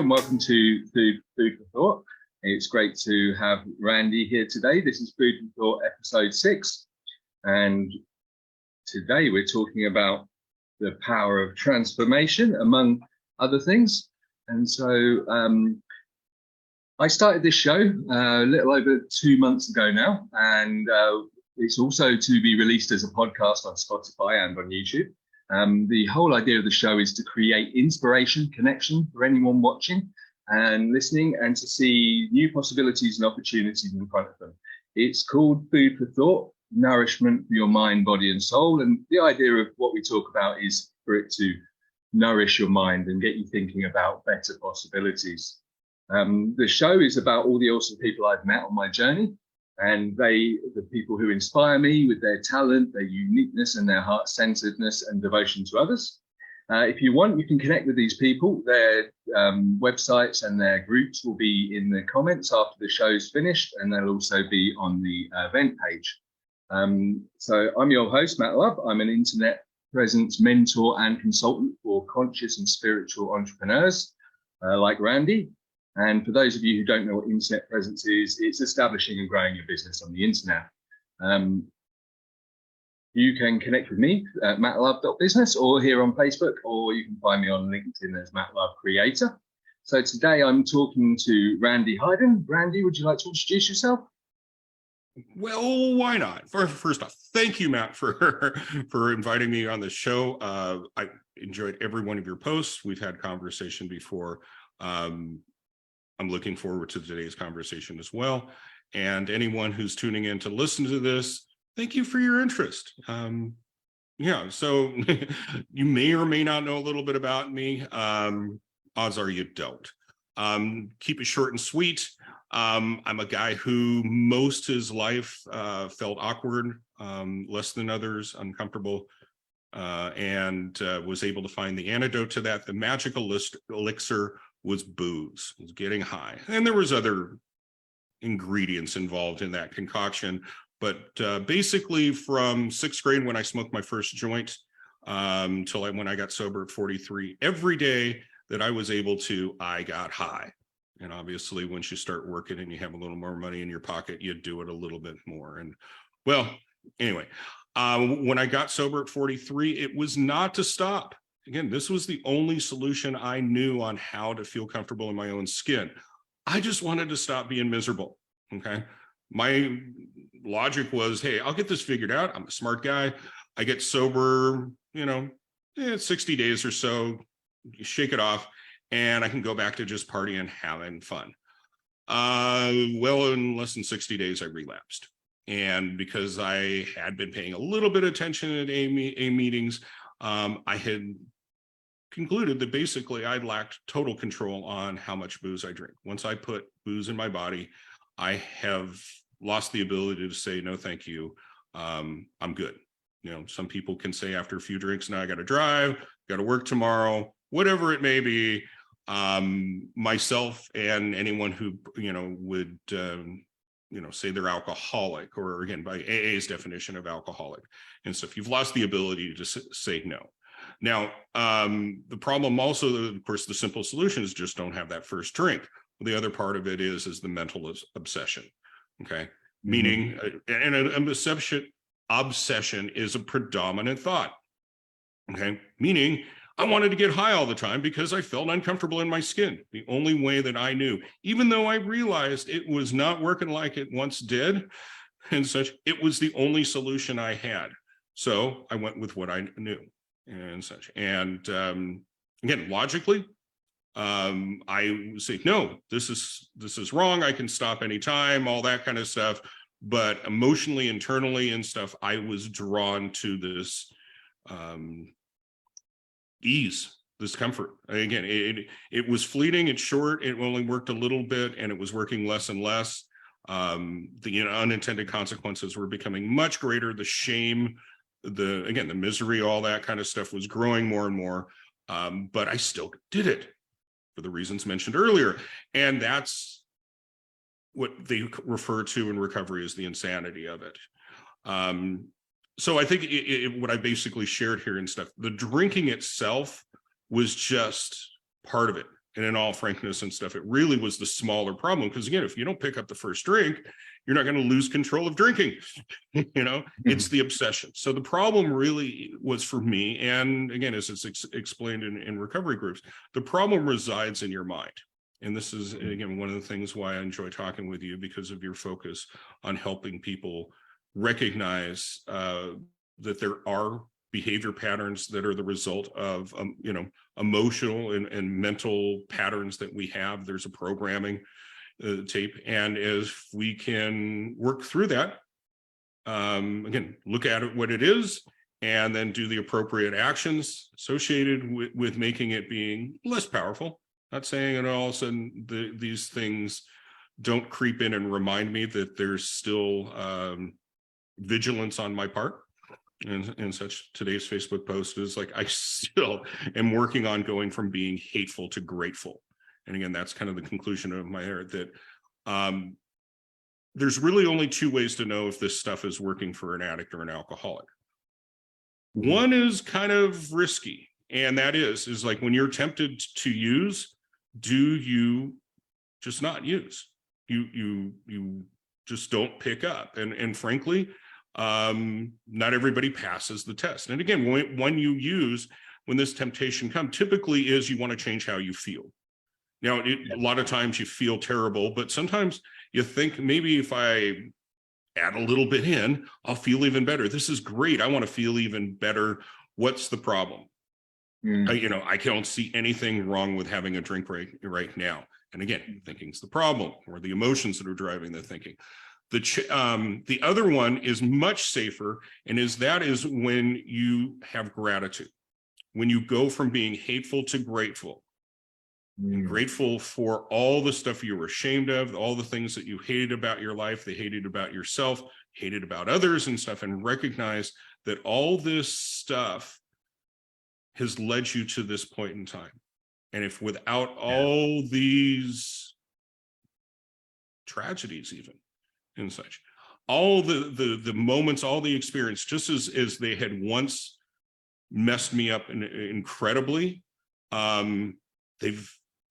and welcome to Food for Thought. It's great to have Randy here today. This is Food for Thought episode 6, and today we're talking about the power of transformation, among other things. And so I started this show a little over 2 months ago now, and it's also to be released as a podcast on Spotify and on YouTube. The whole idea of the show is to create inspiration, connection for anyone watching and listening, and to see new possibilities and opportunities in front of them. It's called Food for Thought, nourishment for your mind, body and soul. And the idea of what we talk about is for it to nourish your mind and get you thinking about better possibilities. The show is about all the awesome people I've met on my journey, and the people who inspire me with their talent, their uniqueness and their heart-centeredness and devotion to others. If you want, you can connect with these people. Their websites and their groups will be in the comments after the show's finished, and they'll also be on the event page. So I'm your host, Matt Love. I'm an internet presence mentor and consultant for conscious and spiritual entrepreneurs like Randy. And for those of you who don't know what internet presence is, it's establishing and growing your business on the internet. You can connect with me at mattlove.business or here on Facebook, or you can find me on LinkedIn as Matt Love Creator. So today I'm talking to Randy Hyden. Randy, would you like to introduce yourself? Well, why not? First off, thank you, Matt, for inviting me on the show. I enjoyed every one of your posts. We've had conversation before. I'm looking forward to today's conversation as well. And anyone who's tuning in to listen to this, thank you for your interest. Yeah, so you may or may not know a little bit about me. Odds are you don't. Keep it short and sweet. I'm a guy who most his life felt awkward, less than others, uncomfortable, and was able to find the antidote to that. The magical elixir was booze, was getting high. And there was other ingredients involved in that concoction. But basically from 6th grade, when I smoked my first joint, till when I got sober at 43, every day that I was able to, I got high. And obviously, once you start working and you have a little more money in your pocket, you do it a little bit more. And well, anyway, when I got sober at 43, it was not to stop. Again, this was the only solution I knew on how to feel comfortable in my own skin. I just wanted to stop being miserable, okay? My logic was, hey, I'll get this figured out. I'm a smart guy. I get sober, 60 days or so, shake it off, and I can go back to just partying and having fun. Well, in less than 60 days, I relapsed. And because I had been paying a little bit of attention at A meetings, I had concluded that basically I lacked total control on how much booze I drink. Once I put booze in my body, I have lost the ability to say, no, thank you. I'm good. Some people can say after a few drinks, now I got to drive, got to work tomorrow, whatever it may be. Myself and anyone who, would, say they're alcoholic, or again, by AA's definition of alcoholic. And so if you've lost the ability to say no. Now, the problem also, of course, the simple solution is just don't have that first drink. The other part of it is the mental obsession, okay? Mm-hmm. Meaning, and an obsession is a predominant thought, okay? Meaning, I wanted to get high all the time because I felt uncomfortable in my skin. The only way that I knew, even though I realized it was not working like it once did and such, it was the only solution I had. So I went with what I knew and such. And again, logically, I say, no, this is wrong. I can stop anytime, all that kind of stuff. But emotionally, internally and stuff, I was drawn to this ease, this comfort. Again, it was fleeting, it's short, it only worked a little bit, and it was working less and less. The unintended consequences were becoming much greater. The shame, the misery, all that kind of stuff was growing more and more. But I still did it for the reasons mentioned earlier. And that's what they refer to in recovery as the insanity of it. So I think what I basically shared here and stuff, the drinking itself was just part of it. And in all frankness and stuff, it really was the smaller problem. Because again, if you don't pick up the first drink, you're not going to lose control of drinking. It's the obsession. So the problem really was for me, and again, as it's explained in recovery groups, the problem resides in your mind. And this is, again, one of the things why I enjoy talking with you, because of your focus on helping people recognize that there are behavior patterns that are the result of, emotional and mental patterns that we have. There's a programming tape. And if we can work through that, again, look at it, what it is, and then do the appropriate actions associated with making it being less powerful. Not saying that all of a sudden these things don't creep in and remind me that there's still vigilance on my part and such. Today's Facebook post is like, I still am working on going from being hateful to grateful. And again, that's kind of the conclusion of my error, that there's really only two ways to know if this stuff is working for an addict or an alcoholic. One is kind of risky, and that is like when you're tempted to use, do you just not use? You just don't pick up. And frankly, not everybody passes the test. And again, when you use, when this temptation comes, typically is you want to change how you feel. Now, a lot of times you feel terrible, but sometimes you think maybe if I add a little bit in, I'll feel even better. This is great. I want to feel even better. What's the problem? I can't see anything wrong with having a drink right now. And again, thinking's the problem, or the emotions that are driving the thinking. The other one is much safer, and that is when you have gratitude, when you go from being hateful to grateful. Grateful for all the stuff you were ashamed of, all the things that you hated about your life, they hated about yourself, hated about others and stuff, and recognize that all this stuff has led you to this point in time. And if without all these tragedies even and such, all the moments, all the experience, just as they had once messed me up incredibly,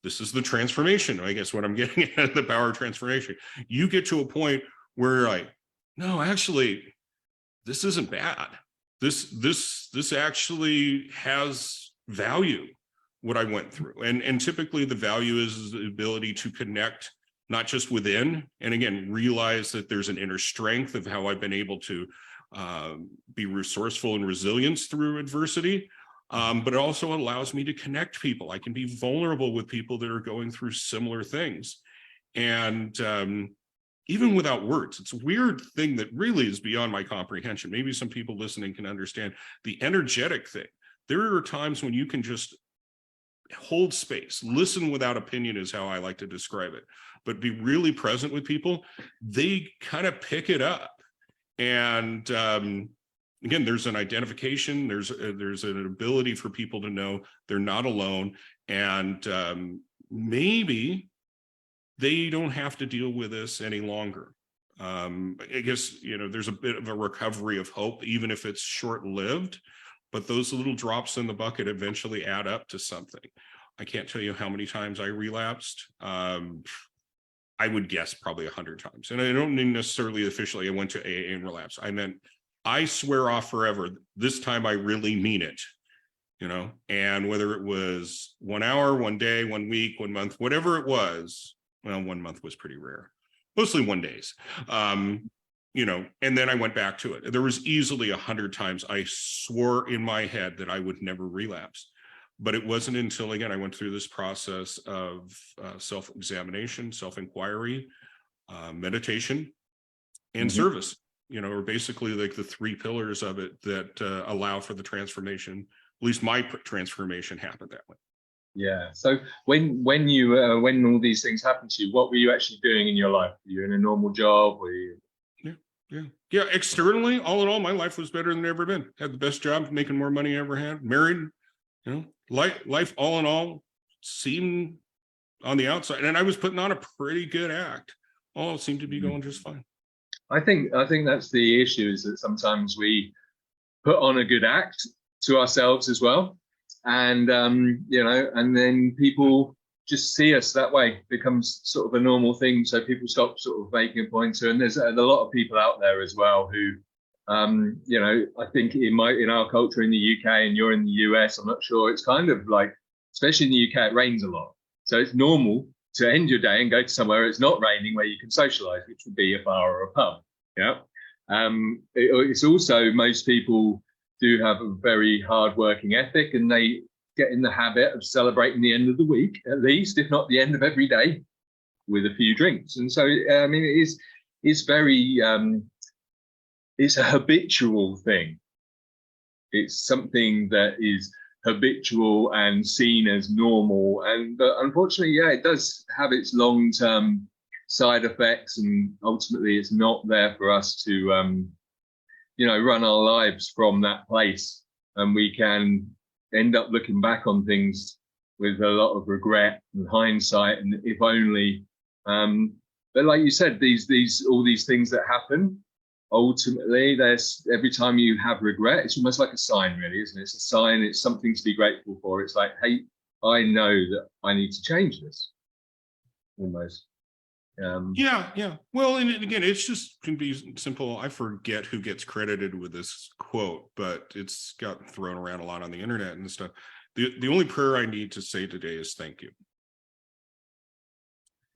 this is the transformation, I guess, what I'm getting at, the power of transformation. You get to a point where you're like, no, actually, this isn't bad. This actually has value, what I went through. And typically the value is the ability to connect, not just within, and again, realize that there's an inner strength of how I've been able to be resourceful and resilient through adversity. But it also allows me to connect people. I can be vulnerable with people that are going through similar things. And even without words, it's a weird thing that really is beyond my comprehension. Maybe some people listening can understand the energetic thing. There are times when you can just hold space, listen without opinion is how I like to describe it, but be really present with people. They kind of pick it up. And again, there's an identification, there's an ability for people to know they're not alone, and maybe they don't have to deal with this any longer. I guess, there's a bit of a recovery of hope, even if it's short-lived, but those little drops in the bucket eventually add up to something. I can't tell you how many times I relapsed. I would guess probably 100 times. And I don't mean necessarily officially I went to AA and relapse. I meant I swear off forever. This time I really mean it, and whether it was 1 hour, 1 day, 1 week, 1 month, whatever it was, well, 1 month was pretty rare, mostly 1 day. And then I went back to it. There was easily 100 times I swore in my head that I would never relapse. But it wasn't until, again, I went through this process of self-examination, self-inquiry, meditation, and service, or basically like the 3 pillars of it that allow for the transformation. At least my transformation happened that way. Yeah. So when all these things happened to you, what were you actually doing in your life? Were you in a normal job? Were you? Yeah. Externally, all in all, my life was better than it ever been. Had the best job, making more money I ever had. Married. Life all in all seemed on the outside, and I was putting on a pretty good act. All seemed to be going just fine. I think that's the issue, is that sometimes we put on a good act to ourselves as well, and and then people just see us that way. It becomes sort of a normal thing. So people stop sort of making a point to, and there's a lot of people out there as well who, you know, I think in our culture in the UK, and you're in the US, I'm not sure, it's kind of like, especially in the UK, it rains a lot. So it's normal to end your day and go to somewhere it's not raining, where you can socialize, which would be a bar or a pub. Yeah. It's also, most people do have a very hard working ethic, and they get in the habit of celebrating the end of the week, at least, if not the end of every day, with a few drinks. And so, I mean, it's very, it's a habitual thing. It's something that is habitual and seen as normal. But unfortunately, yeah, it does have its long-term side effects, and ultimately it's not there for us to, you know, run our lives from that place. And we can end up looking back on things with a lot of regret and hindsight, and if only. But like you said, all these things that happen, ultimately, there's, every time you have regret, it's almost like a sign, really, isn't it? It's a sign. It's something to be grateful for. It's like, hey, I know that I need to change this, almost. Yeah. Well, and again, it's just can be simple. I forget who gets credited with this quote, but it's got thrown around a lot on the internet and stuff. The only prayer I need to say today is thank you.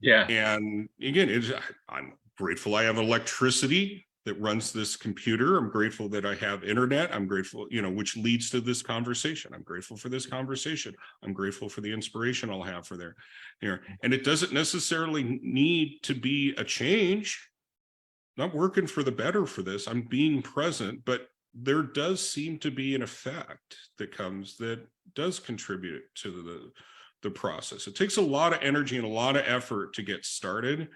Yeah. And again, I'm grateful I have electricity that runs this computer. I'm grateful that I have internet. I'm grateful, you know, which leads to this conversation. I'm grateful for this conversation. I'm grateful for the inspiration I'll have for there. Here. And it doesn't necessarily need to be a change. I'm not working for the better for this. I'm being present, but there does seem to be an effect that comes that does contribute to the process. It takes a lot of energy and a lot of effort to get started.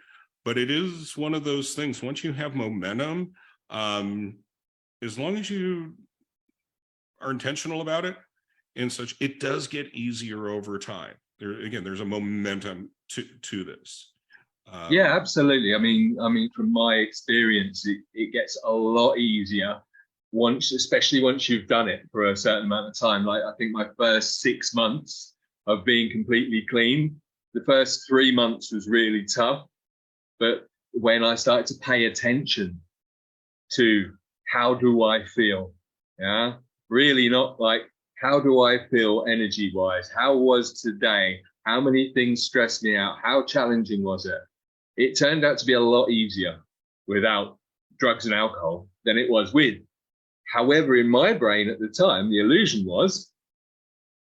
But it is one of those things, once you have momentum, as long as you are intentional about it and such, it does get easier over time. There's a momentum to this. Yeah, absolutely. I mean, from my experience, it gets a lot easier especially once you've done it for a certain amount of time. Like, I think my first 6 months of being completely clean, the first 3 months was really tough. But when I started to pay attention to how do I feel, yeah, really not like how do I feel energy wise, how was today, how many things stressed me out, how challenging was it? It turned out to be a lot easier without drugs and alcohol than it was with. However, in my brain at the time, the illusion was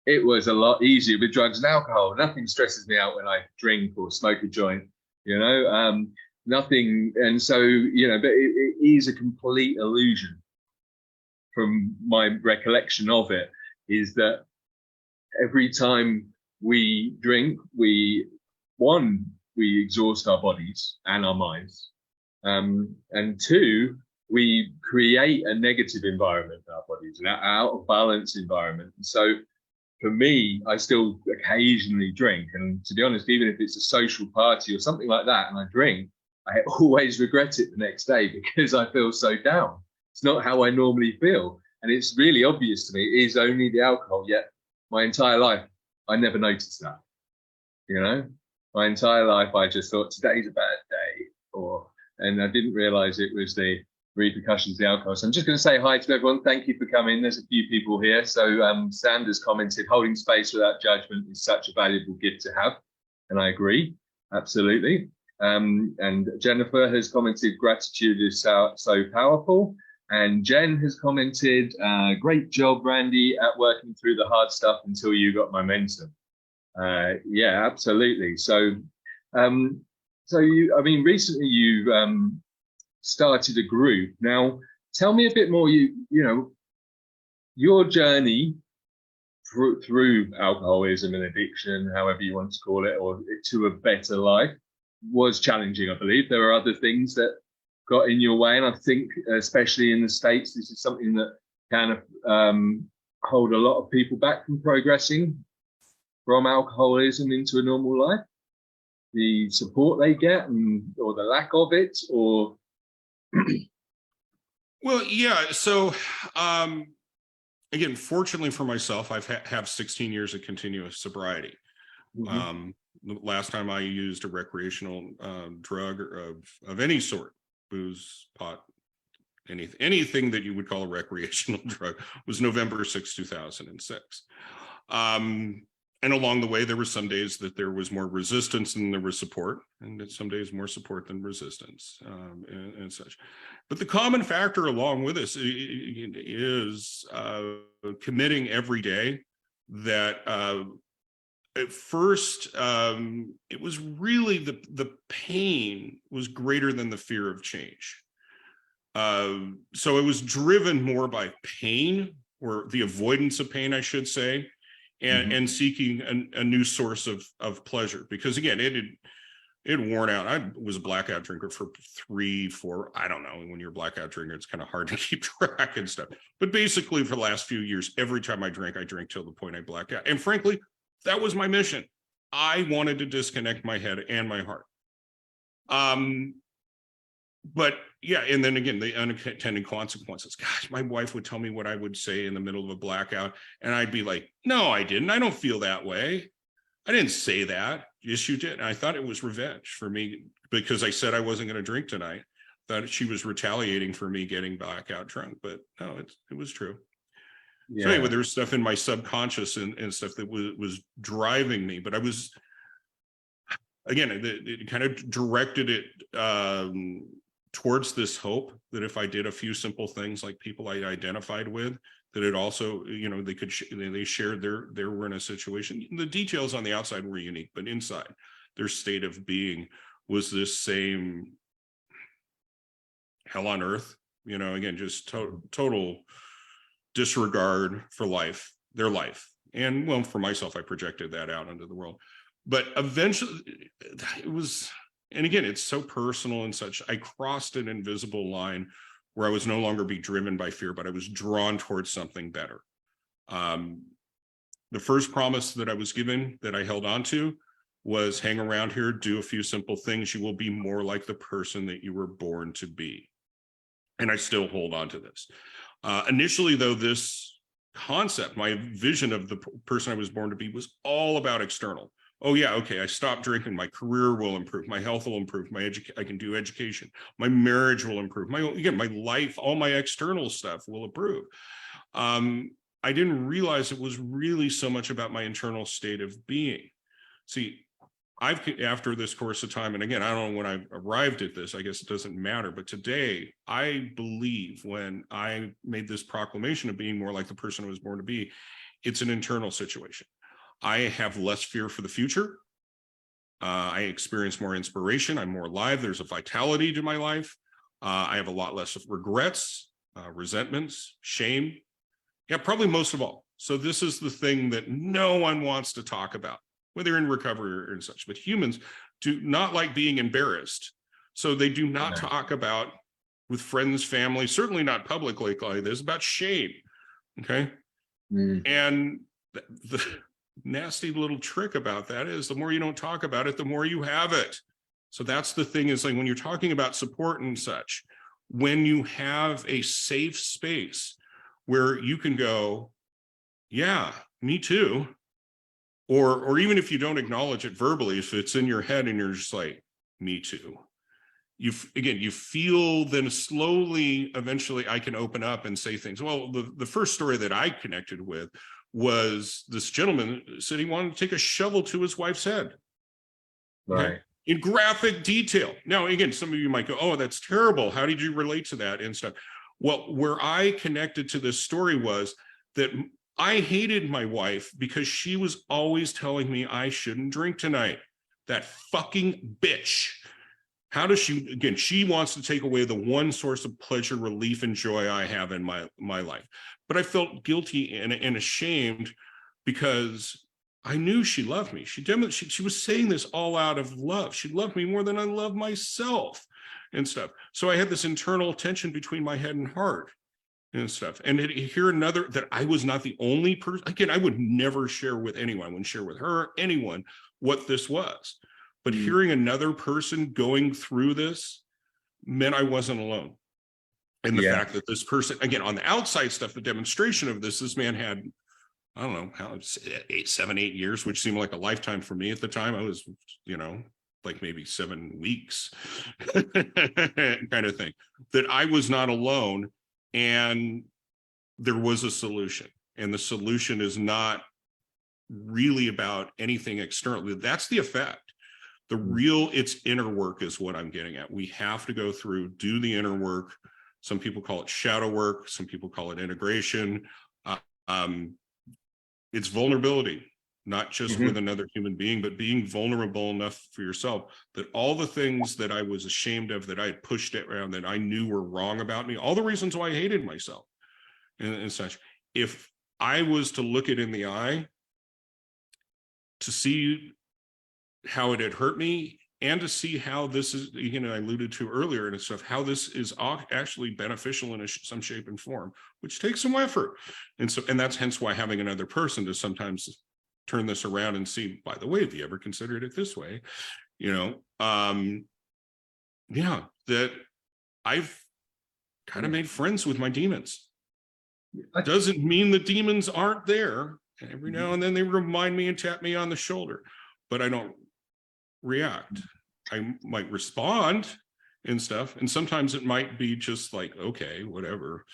it was a lot easier with drugs and alcohol. Nothing stresses me out when I drink or smoke a joint. You know, nothing. And so, you know, but it is a complete illusion from my recollection of it, is that every time we drink, we exhaust our bodies and our minds. And two, we create a negative environment in our bodies, an out of balance environment. And so, for me, I still occasionally drink. And to be honest, even if it's a social party or something like that, and I drink, I always regret it the next day because I feel so down. It's not how I normally feel. And it's really obvious to me, it is only the alcohol. Yet my entire life, I never noticed that. You know, my entire life, I just thought today's a bad day, and I didn't realize it was the repercussions of the alcohol. So I'm just going to say hi to everyone. Thank you for coming. There's a few people here. So Sanders commented, holding space without judgment is such a valuable gift to have. And I agree, absolutely. And Jennifer has commented, gratitude is so powerful. And Jen has commented, great job, Randy, at working through the hard stuff until you got momentum. Yeah, absolutely. So, recently you started a group. Now, tell me a bit more. You know, your journey through alcoholism and addiction, however you want to call it, or to a better life, was challenging. I believe there are other things that got in your way, and I think, especially in the States, this is something that can hold a lot of people back from progressing from alcoholism into a normal life. The support they get, or the lack of it, or Well, yeah. So, again, fortunately for myself, I've have 16 years of continuous sobriety. Mm-hmm. The last time I used a recreational drug of any sort, booze, pot, anything that you would call a recreational drug, was November 6, 2006. And along the way, there were some days that there was more resistance than there was support, and some days more support than resistance, and such. But the common factor along with this is committing every day. That at first, it was really the pain was greater than the fear of change. So it was driven more by pain, or the avoidance of pain, I should say, and seeking a new source of pleasure. Because again, it had worn out. I was a blackout drinker for 3, 4, I don't know. When you're a blackout drinker, it's kind of hard to keep track and stuff. But basically, for the last few years, every time I drink till the point I black out. And frankly, that was my mission. I wanted to disconnect my head and my heart. But yeah, and then again, the unintended consequences. Gosh, my wife would tell me what I would say in the middle of a blackout, and I'd be like, no, I didn't. I don't feel that way. I didn't say that. Yes, you did. And I thought it was revenge for me because I said I wasn't going to drink tonight. Thought she was retaliating for me getting blackout drunk, but no, it was true. Yeah. So anyway, there was stuff in my subconscious and stuff that was driving me, but I was, again, it kind of directed it towards this hope that if I did a few simple things like people I identified with, that it also, they shared they were in a situation. The details on the outside were unique, but inside their state of being was this same hell on earth, again, just total disregard for life, their life. And well, for myself, I projected that out into the world. But eventually it was, and again, it's so personal and such, I crossed an invisible line where I was no longer be driven by fear, but I was drawn towards something better. The first promise that I was given that I held on to was hang around here, do a few simple things. You will be more like the person that you were born to be. And I still hold on to this. Initially, though, this concept, my vision of the person I was born to be was all about external. Oh yeah, okay, I stopped drinking, my career will improve, my health will improve, I can do education, my marriage will improve, my life, all my external stuff will improve. I didn't realize it was really so much about my internal state of being. See, after this course of time, and again, I don't know when I arrived at this, I guess it doesn't matter, but today, I believe when I made this proclamation of being more like the person I was born to be, it's an internal situation. I have less fear for the future. I experience more inspiration. I'm more alive. There's a vitality to my life. I have a lot less of regrets, resentments, shame. Yeah, probably most of all. So this is the thing that no one wants to talk about, whether in recovery or in such. But humans do not like being embarrassed. So they do not talk about with friends, family, certainly not publicly like this, about shame. Okay. And the nasty little trick about that is the more you don't talk about it, the more you have it. So that's the thing, is like when you're talking about support and such, when you have a safe space where you can go, yeah, me too. Or even if you don't acknowledge it verbally, if it's in your head and you're just like, me too. You feel then slowly, eventually I can open up and say things. Well, the first story that I connected with was this gentleman said he wanted to take a shovel to his wife's head. Right. Okay? In graphic detail. Now, again, some of you might go, oh, that's terrible. How did you relate to that and stuff? Well, where I connected to this story was that I hated my wife because she was always telling me I shouldn't drink tonight. That fucking bitch. How does she, again, she wants to take away the one source of pleasure, relief, and joy I have in my life. But I felt guilty and ashamed because I knew she loved me. She was saying this all out of love. She loved me more than I love myself and stuff. So I had this internal tension between my head and heart and stuff. And hear another, that I was not the only person. Again, I would never share with anyone. I wouldn't share with her, anyone, what this was. But hearing another person going through this meant I wasn't alone. And the fact that this person, again, on the outside stuff, the demonstration of this man had I don't know how, 8 years, which seemed like a lifetime for me at the time. I was, like maybe 7 weeks kind of thing, that I was not alone. And there was a solution. And the solution is not really about anything external. That's the effect. The real, it's inner work is what I'm getting at. We have to go through, do the inner work. Some people call it shadow work. Some people call it integration. It's vulnerability, not just with another human being, but being vulnerable enough for yourself that all the things that I was ashamed of, that I had pushed around, that I knew were wrong about me, all the reasons why I hated myself and such, if I was to look it in the eye to see how it had hurt me, and to see how this is, I alluded to earlier and stuff, how this is actually beneficial in some shape and form, which takes some effort. And that's hence why having another person to sometimes turn this around and see, by the way, have you ever considered it this way? That I've kind of made friends with my demons. It doesn't mean the demons aren't there. And every now and then they remind me and tap me on the shoulder, but I don't react. I might respond and stuff, and sometimes it might be just like, okay, whatever,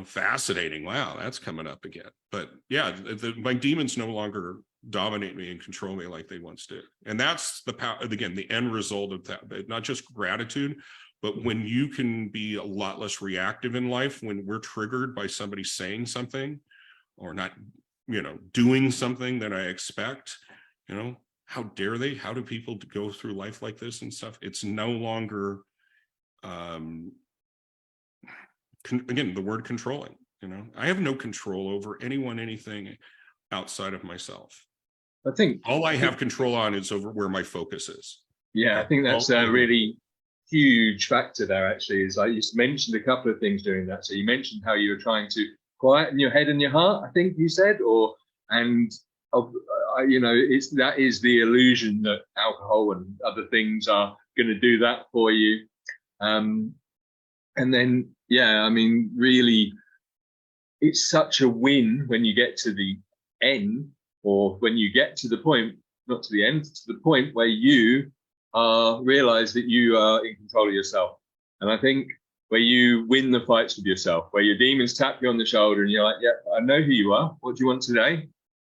fascinating, wow, that's coming up again. But yeah, my demons no longer dominate me and control me like they once did. And that's the power, again, the end result of that, but not just gratitude, but when you can be a lot less reactive in life, when we're triggered by somebody saying something or not, doing something that I expect, how dare they? How do people go through life like this and stuff? It's no longer, again, the word controlling, I have no control over anyone, anything outside of myself. I think all I have control on is over where my focus is. Yeah, I think that's a really huge factor there, actually, is you mentioned a couple of things during that. So you mentioned how you were trying to quieten your head and your heart, I think you said, that is the illusion that alcohol and other things are going to do that for you. And then, really, it's such a win when you get to the end, or when you get to the point, not to the end, to the point where you realize that you are in control of yourself. And I think where you win the fights with yourself, where your demons tap you on the shoulder and you're like, yeah, I know who you are. What do you want today?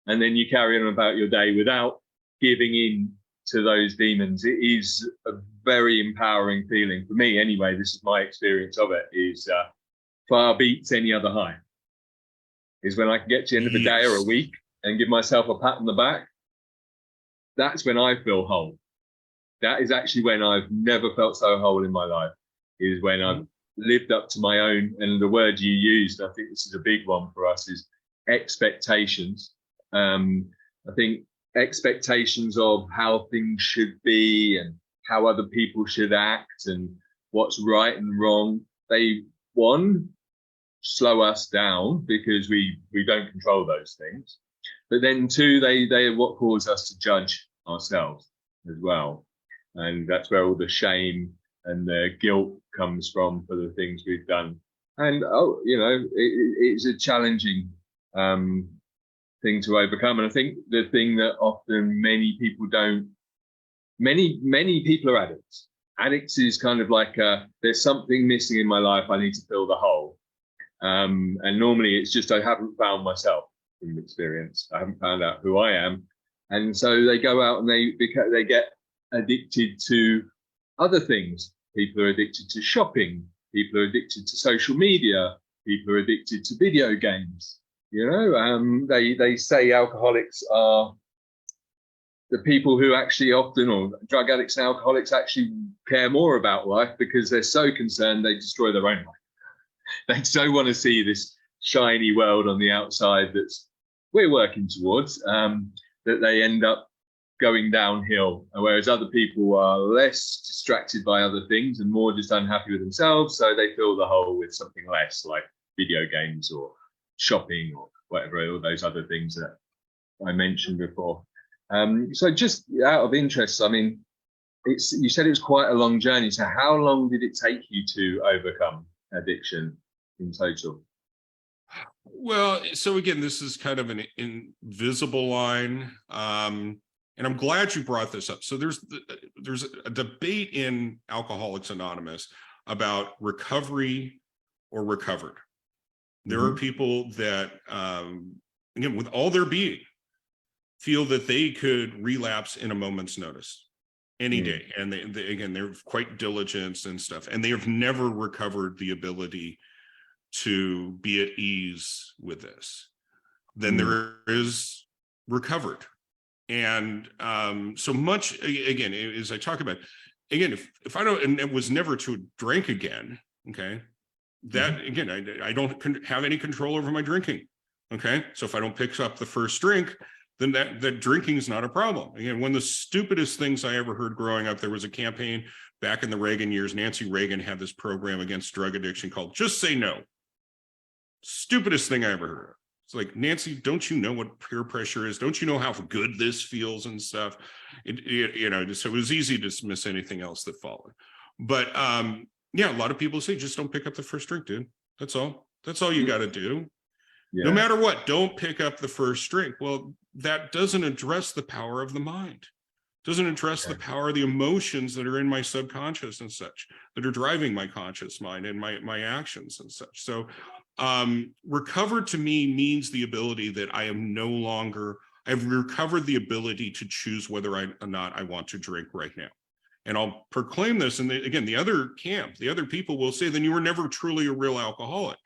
And then you carry on about your day without giving in to those demons. It is a very empowering feeling for me. Anyway, this is my experience of it, is far beats any other high. Is when I can get to the end of a day or a week and give myself a pat on the back. That's when I feel whole. That is actually when I've never felt so whole in my life, is when I've lived up to my own, and the word you used, I think this is a big one for us, is expectations. I think expectations of how things should be and how other people should act and what's right and wrong, they, one, slow us down because we don't control those things. But then two, they are what cause us to judge ourselves as well. And that's where all the shame and the guilt comes from for the things we've done. And, it's a challenging thing to overcome. And I think the thing that often many people are addicts. Addicts is kind of like, there's something missing in my life, I need to fill the hole. And normally it's just, I haven't found myself from experience. I haven't found out who I am. And so they go out and they get addicted to other things. People are addicted to shopping. People are addicted to social media. People are addicted to video games. They say alcoholics are the people who actually often, or drug addicts and alcoholics actually care more about life because they're so concerned they destroy their own life. They so want to see this shiny world on the outside that's we're working towards, that they end up going downhill, whereas other people are less distracted by other things and more just unhappy with themselves, so they fill the hole with something less, like video games or shopping or whatever, all those other things that I mentioned before. So just out of interest, you said it was quite a long journey. So how long did it take you to overcome addiction in total? Well, so again, this is kind of an invisible line. And I'm glad you brought this up. So there's a debate in Alcoholics Anonymous about recovery or recovered. There are people that, again, with all their being, feel that they could relapse in a moment's notice any day. And again, they're quite diligent and stuff, and they have never recovered the ability to be at ease with this. Then there is recovered. And so much, again, as I talk about, again, if I don't, and it was never to drink again, okay, that again, I don't have any control over my drinking, okay? So if I don't pick up the first drink, then that drinking is not a problem. Again, one of the stupidest things I ever heard growing up, there was a campaign back in the Reagan years. Nancy Reagan had this program against drug addiction called Just Say No. Stupidest thing I ever heard of. It's like, Nancy, don't you know what peer pressure is? Don't you know how good this feels and stuff? You know, so it was easy to dismiss anything else that followed. But yeah, a lot of people say, just don't pick up the first drink, dude. That's all. That's all you got to do. Yeah. No matter what, don't pick up the first drink. Well, that doesn't address the power of the mind. Doesn't address the power of the emotions that are in my subconscious and such, that are driving my conscious mind and my actions and such. So recovered to me means the ability that I am no longer, I've recovered the ability to choose whether or not I want to drink right now. And I'll proclaim this. And again, the other camp, the other people will say, then you were never truly a real alcoholic.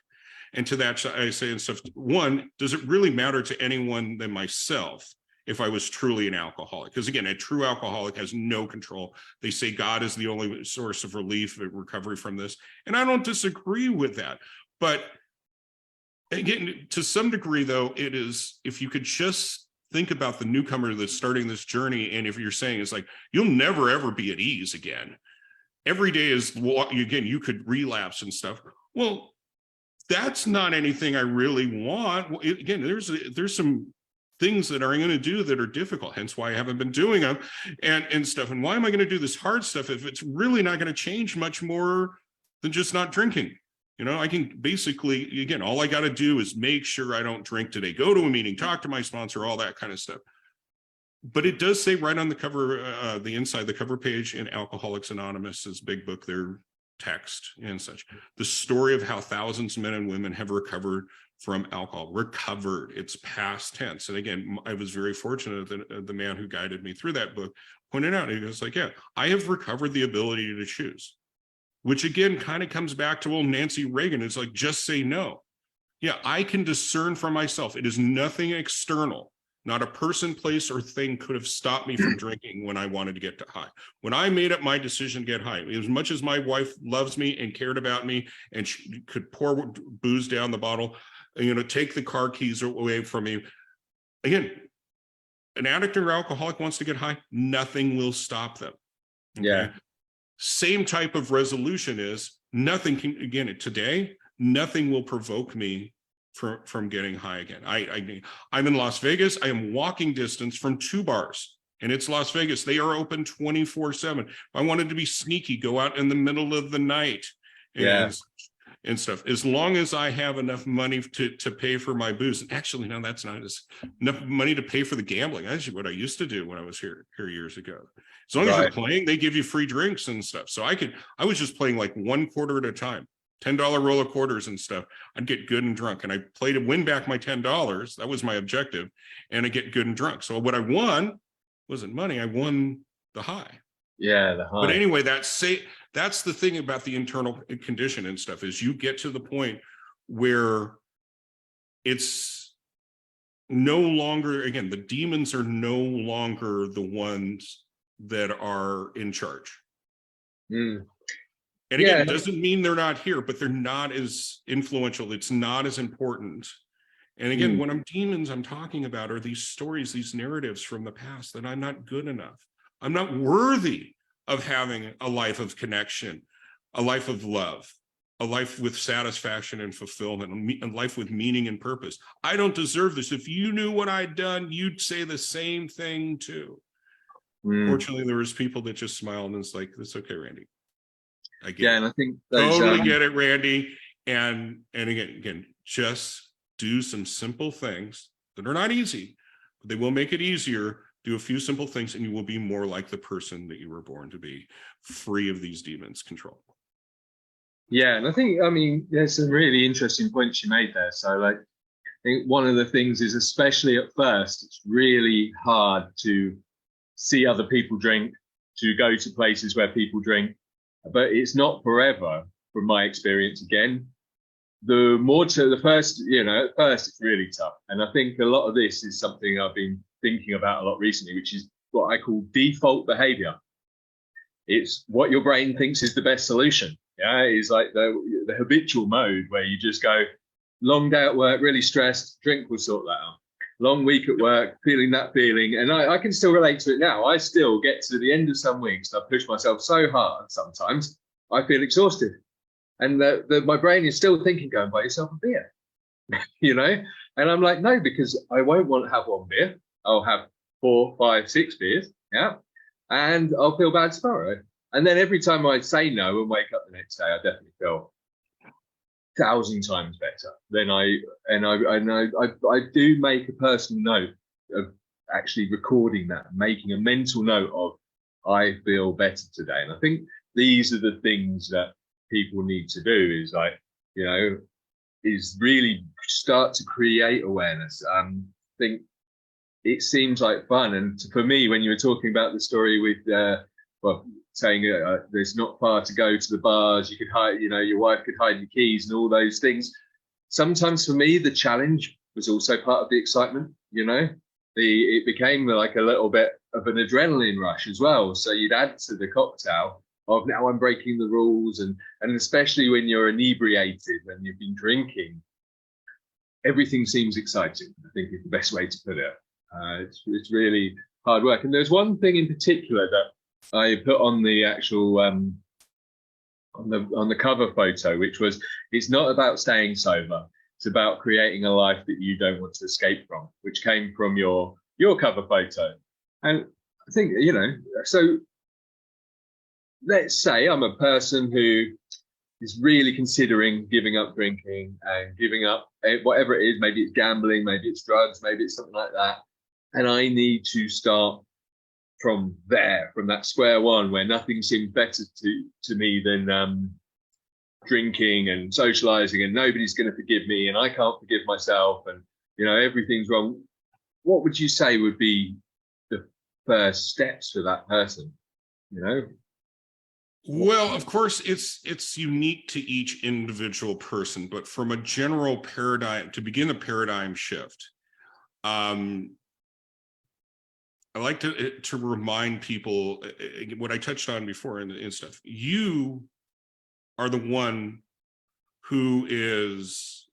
And to that, I say and stuff, one, does it really matter to anyone than myself if I was truly an alcoholic? Because again, a true alcoholic has no control. They say God is the only source of relief, recovery from this. And I don't disagree with that. But again, to some degree, though, it is, if you could just think about the newcomer that's starting this journey, and if you're saying it's like, you'll never, ever be at ease again. Every day is, again, you could relapse and stuff. Well, that's not anything I really want. Again, there's some things that I'm going to do that are difficult, hence why I haven't been doing them and stuff. And why am I going to do this hard stuff if it's really not going to change much more than just not drinking? You know, I can basically, again, all I got to do is make sure I don't drink today, go to a meeting, talk to my sponsor, all that kind of stuff. But it does say right on the cover, the inside, the cover page in Alcoholics Anonymous's big book, their text and such, the story of how thousands of men and women have recovered from alcohol. Recovered, it's past tense. And again, I was very fortunate that the man who guided me through that book pointed out, he was like, yeah, I have recovered the ability to choose. Which again, kind of comes back to old Nancy Reagan. It's like, just say no. Yeah, I can discern for myself. It is nothing external. Not a person, place, or thing could have stopped me from drinking when I wanted to get to high. When I made up my decision to get high, as much as my wife loves me and cared about me and she could pour booze down the bottle, you know, take the car keys away from me. Again, an addict or alcoholic wants to get high, nothing will stop them. Okay? Yeah. Same type of resolution is nothing can, again, today, nothing will provoke me from getting high again. I'm in Las Vegas. I am walking distance from 2 bars, and it's Las Vegas. They are open 24/7. If I wanted to be sneaky, go out in the middle of the night and stuff. As long as I have enough money to pay for my booze. And actually, no, that's not enough money to pay for the gambling. That's what I used to do when I was here years ago. As long as you're playing, they give you free drinks and stuff. So I was just playing like 1 quarter at a time, $10 roll of quarters and stuff. I'd get good and drunk, and I played to win back my $10. That was my objective, and I get good and drunk. So what I won wasn't money. I won the high. Yeah, the high. But anyway, that's the thing about the internal condition and stuff, is you get to the point where it's no longer, again, the demons are no longer the ones that are in charge. And again, it doesn't mean they're not here, but they're not as influential. It's not as important. And again, when I'm demons, I'm talking about are these stories, these narratives from the past, that I'm not good enough. I'm not worthy of having a life of connection, a life of love, a life with satisfaction and fulfillment, a life with meaning and purpose. I don't deserve this. If you knew what I'd done, you'd say the same thing too. Fortunately, there was people that just smiled and it's like, "That's okay, Randy. I get it." And I think totally get it, Randy. And again, just do some simple things that are not easy, but they will make it easier. Do a few simple things and you will be more like the person that you were born to be, free of these demons' control. Yeah, and I mean, there's some really interesting points you made there. So like, I think one of the things is, especially at first, it's really hard to see other people drink, to go to places where people drink, but it's not forever, from my experience again. The more to the first, at first it's really tough. And I think a lot of this is something I've been thinking about a lot recently, which is what I call default behavior. It's what your brain thinks is the best solution. Yeah, it's like the habitual mode where you just go, long day at work, really stressed, drink will sort that out. Long week at work, feeling that feeling. And I can still relate to it now. I still get to the end of some weeks, I push myself so hard sometimes, I feel exhausted. And my brain is still thinking, go and buy yourself a beer, And I'm like, no, because I won't want to have one beer. I'll have 4, 5, 6 beers, yeah, and I'll feel bad tomorrow. And then every time I say no and wake up the next day, I definitely feel 1,000 times better. Then I do make a personal note of actually recording that, making a mental note of, I feel better today. And I think these are the things that people need to do, is like, is really start to create awareness. I think it seems like fun. And for me, when you were talking about the story with, saying there's not far to go to the bars, you could hide, your wife could hide your keys and all those things. Sometimes for me, the challenge was also part of the excitement, it became like a little bit of an adrenaline rush as well. So you'd add to the cocktail of, now I'm breaking the rules. And especially when you're inebriated, when you've been drinking, everything seems exciting, I think is the best way to put it. It's really hard work. And there's one thing in particular that I put on the actual on the cover photo, which was, it's not about staying sober, it's about creating a life that you don't want to escape from, which came from your cover photo. And I think, so let's say I'm a person who is really considering giving up drinking and giving up whatever it is. Maybe it's gambling, maybe it's drugs, maybe it's something like that, and I need to start from that square one, where nothing seems better to me than drinking and socializing, and nobody's going to forgive me, and I can't forgive myself, and everything's wrong. What would you say would be the first steps for that person? Well, of course, it's unique to each individual person, but from a general paradigm, to begin a paradigm shift, I like to remind people what I touched on before and stuff. You are the one who is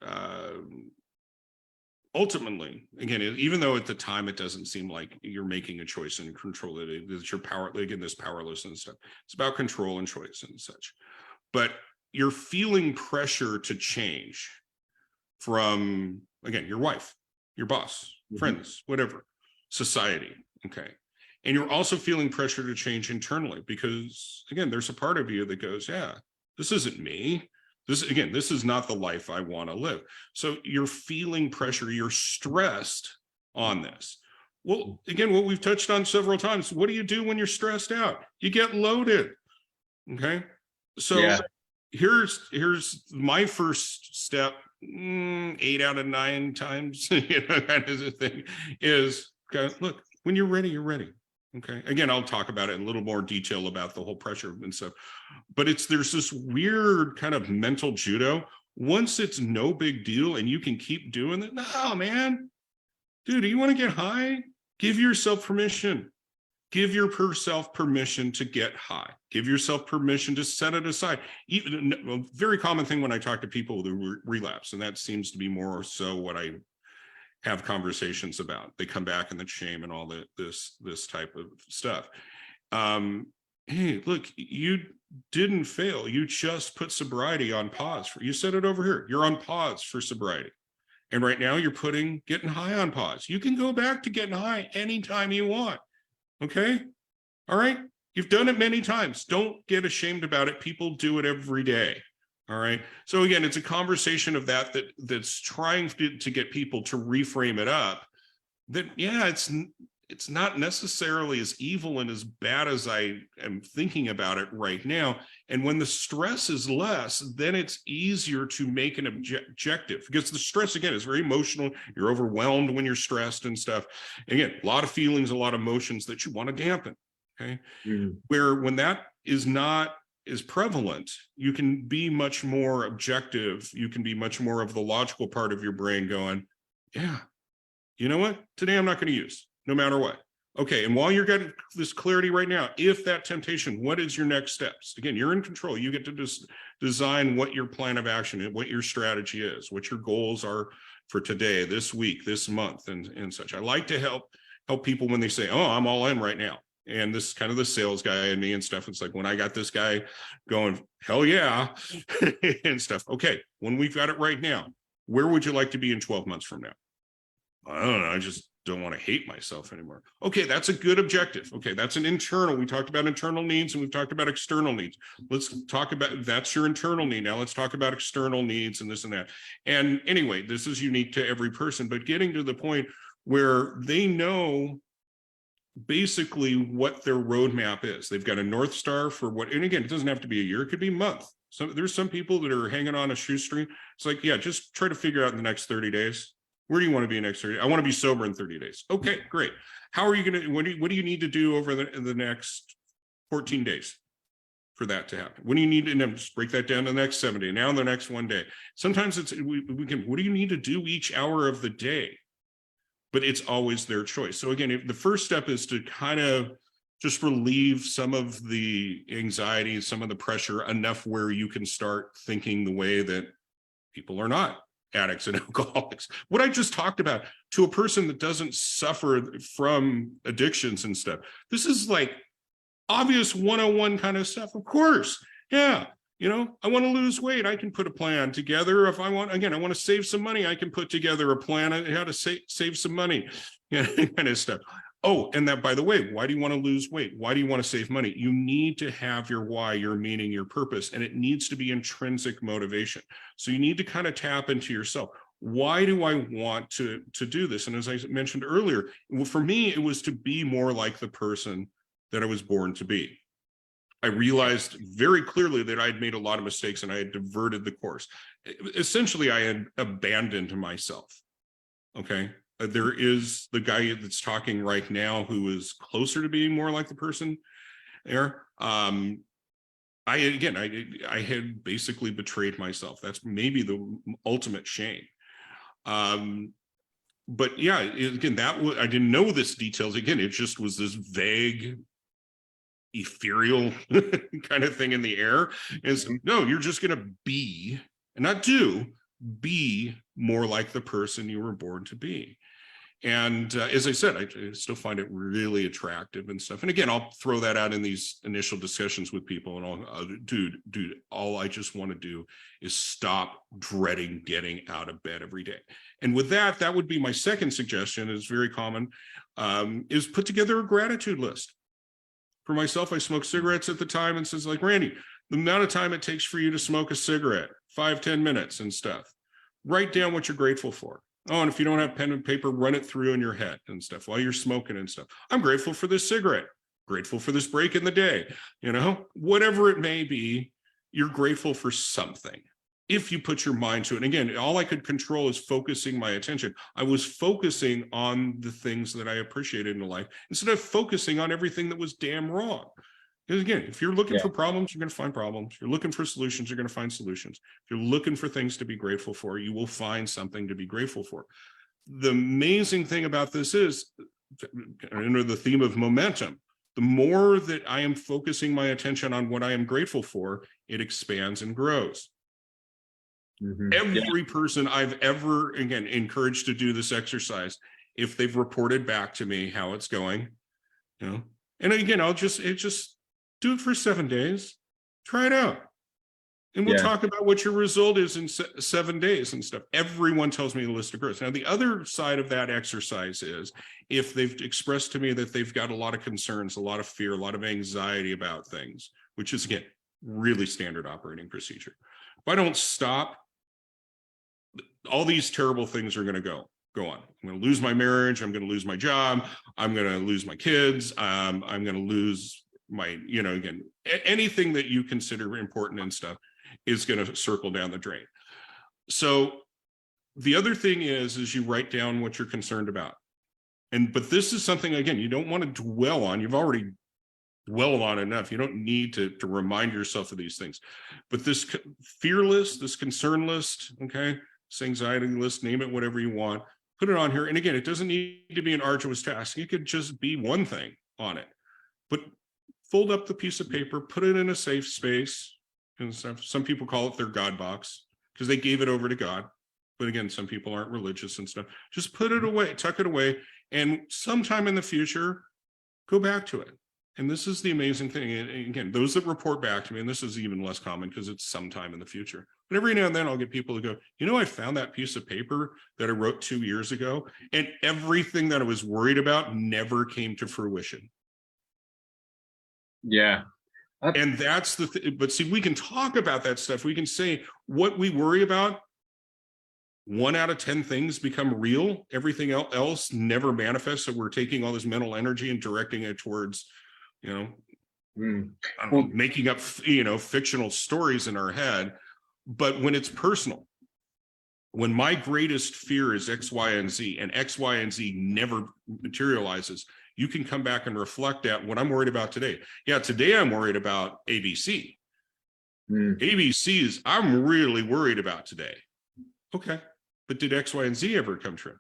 ultimately, again, even though at the time it doesn't seem like you're making a choice and control it, it's your power, again, this powerless and stuff. It's about control and choice and such. But you're feeling pressure to change from, again, your wife, your boss, friends, whatever, society. Okay. And you're also feeling pressure to change internally because, again, there's a part of you that goes, yeah, this isn't me. This is not the life I want to live. So you're feeling pressure. You're stressed on this. Well, again, what we've touched on several times, what do you do when you're stressed out? You get loaded. Okay. So yeah. Here's my first step, 8 out of 9 times, kind of a thing is, okay, look, when you're ready, you're ready. Okay. Again, I'll talk about it in a little more detail about the whole pressure and stuff, but there's this weird kind of mental judo. Once it's no big deal and you can keep doing it. No, man, dude, do you want to get high? Give yourself permission. Give yourself permission to get high. Give yourself permission to set it aside. Even a very common thing when I talk to people who relapse, and that seems to be more so what I have conversations about. They come back in the shame and all this type of stuff. Hey, look, you didn't fail. You just put sobriety on pause. You said it over here. You're on pause for sobriety. And right now you're putting getting high on pause. You can go back to getting high anytime you want. Okay. All right. You've done it many times. Don't get ashamed about it. People do it every day. All right. So again, it's a conversation of that's trying to get people to reframe it up. That, yeah, it's not necessarily as evil and as bad as I am thinking about it right now. And when the stress is less, then it's easier to make an objective, because the stress, again, is very emotional. You're overwhelmed when you're stressed and stuff. And again, a lot of feelings, a lot of emotions that you want to dampen. Okay. Where when that is not as prevalent, you can be much more objective. You can be much more of the logical part of your brain going, yeah, you know what? Today I'm not going to use, no matter what. Okay, and while you're getting this clarity right now, if that temptation, what is your next steps? Again, you're in control. You get to just design what your plan of action is, what your strategy is, what your goals are for today, this week, this month, and such. I like to help people when they say, oh, I'm all in right now. And this is kind of the sales guy in me and stuff. It's like when I got this guy going, hell yeah, and stuff. Okay, when we've got it right now, where would you like to be in 12 months from now? I don't know. I just don't want to hate myself anymore. Okay, that's a good objective. Okay, that's an internal. We talked about internal needs and we've talked about external needs. Let's talk about, that's your internal need. Now let's talk about external needs and this and that. And anyway, this is unique to every person, but getting to the point where they know basically what their roadmap is. They've got a North Star for what, and again, it doesn't have to be a year, it could be a month. So there's some people that are hanging on a shoestring. It's like, yeah, just try to figure out in the next 30 days. Where do you want to be in next 30 days? I want to be sober in 30 days. Okay, great. How are you going to, what do you need to do over the next 14 days for that to happen? What do you need to, and then just break that down to the next 7 days, now the next 1 day. Sometimes it's, we can, what do you need to do each hour of the day? But it's always their choice. So again, if the first step is to kind of just relieve some of the anxiety, some of the pressure enough where you can start thinking the way that people are not addicts and alcoholics. What I just talked about to a person that doesn't suffer from addictions and stuff. This is like obvious 101 kind of stuff. Of course. Yeah. You know, I want to lose weight. I can put a plan together. If I want, again, I want to save some money. I can put together a plan on how to save some money, you know, kind of stuff. Oh, and that, by the way, why do you want to lose weight? Why do you want to save money? You need to have your why, your meaning, your purpose, and it needs to be intrinsic motivation. So you need to kind of tap into yourself. Why do I want to do this? And as I mentioned earlier, for me, it was to be more like the person that I was born to be. I realized very clearly that I had made a lot of mistakes and I had diverted the course. Essentially, I had abandoned myself. Okay. There is the guy that's talking right now who is closer to being more like the person there. I had basically betrayed myself. That's maybe the ultimate shame. But yeah, again, I didn't know this details. Again, it just was this vague, ethereal kind of thing in the air. Is no, you're just going to be, and not do, be more like the person you were born to be. And as I said, I still find it really attractive and stuff. And again, I'll throw that out in these initial discussions with people and I'll, dude, all I just want to do is stop dreading getting out of bed every day. And with that would be my second suggestion, is very common, is put together a gratitude list. For myself, I smoked cigarettes at the time, and says like, Randy, the amount of time it takes for you to smoke a cigarette, 5-10 minutes and stuff. Write down what you're grateful for. Oh, and if you don't have pen and paper, run it through in your head and stuff while you're smoking and stuff. I'm grateful for this cigarette, grateful for this break in the day, you know, whatever it may be, you're grateful for something. If you put your mind to it. And again, all I could control is focusing my attention. I was focusing on the things that I appreciated in life instead of focusing on everything that was damn wrong. Because again, if you're looking for problems, you're going to find problems. If you're looking for solutions, you're going to find solutions. If you're looking for things to be grateful for, you will find something to be grateful for. The amazing thing about this is, under the theme of momentum, the more that I am focusing my attention on what I am grateful for, it expands and grows. Every person I've ever, again, encouraged to do this exercise, if they've reported back to me how it's going, you know, and again, just do it for 7 days, try it out. And we'll talk about what your result is in 7 days and stuff. Everyone tells me the list of growth. Now, the other side of that exercise is if they've expressed to me that they've got a lot of concerns, a lot of fear, a lot of anxiety about things, which is, again, really standard operating procedure. If I don't stop, all these terrible things are going to go on. I'm going to lose my marriage. I'm going to lose my job. I'm going to lose my kids. I'm going to lose my, again, anything that you consider important and stuff is going to circle down the drain. So the other thing is you write down what you're concerned about. But this is something, again, you don't want to dwell on. You've already dwelled on enough. You don't need to remind yourself of these things. But this fear list, this concern list, okay, this anxiety list, name it whatever you want, put it on here. And again, it doesn't need to be an arduous task. It could just be one thing on it. But fold up the piece of paper, put it in a safe space. And some people call it their God box because they gave it over to God. But again, some people aren't religious and stuff. Just put it away, tuck it away. And sometime in the future, go back to it. And this is the amazing thing. And again, those that report back to me, and this is even less common because it's sometime in the future. But every now and then I'll get people to go, I found that piece of paper that I wrote 2 years ago, and everything that I was worried about never came to fruition. Yeah. And that's but see, we can talk about that stuff. We can say what we worry about. 1 out of 10 things become real. Everything else never manifests. So we're taking all this mental energy and directing it towards, making up, fictional stories in our head. But when it's personal, when my greatest fear is X, Y, and Z, and X, Y, and Z never materializes, you can come back and reflect at what I'm worried about today. Yeah, today I'm worried about ABC. ABCs, I'm really worried about today. Okay, but did X, Y, and Z ever come true?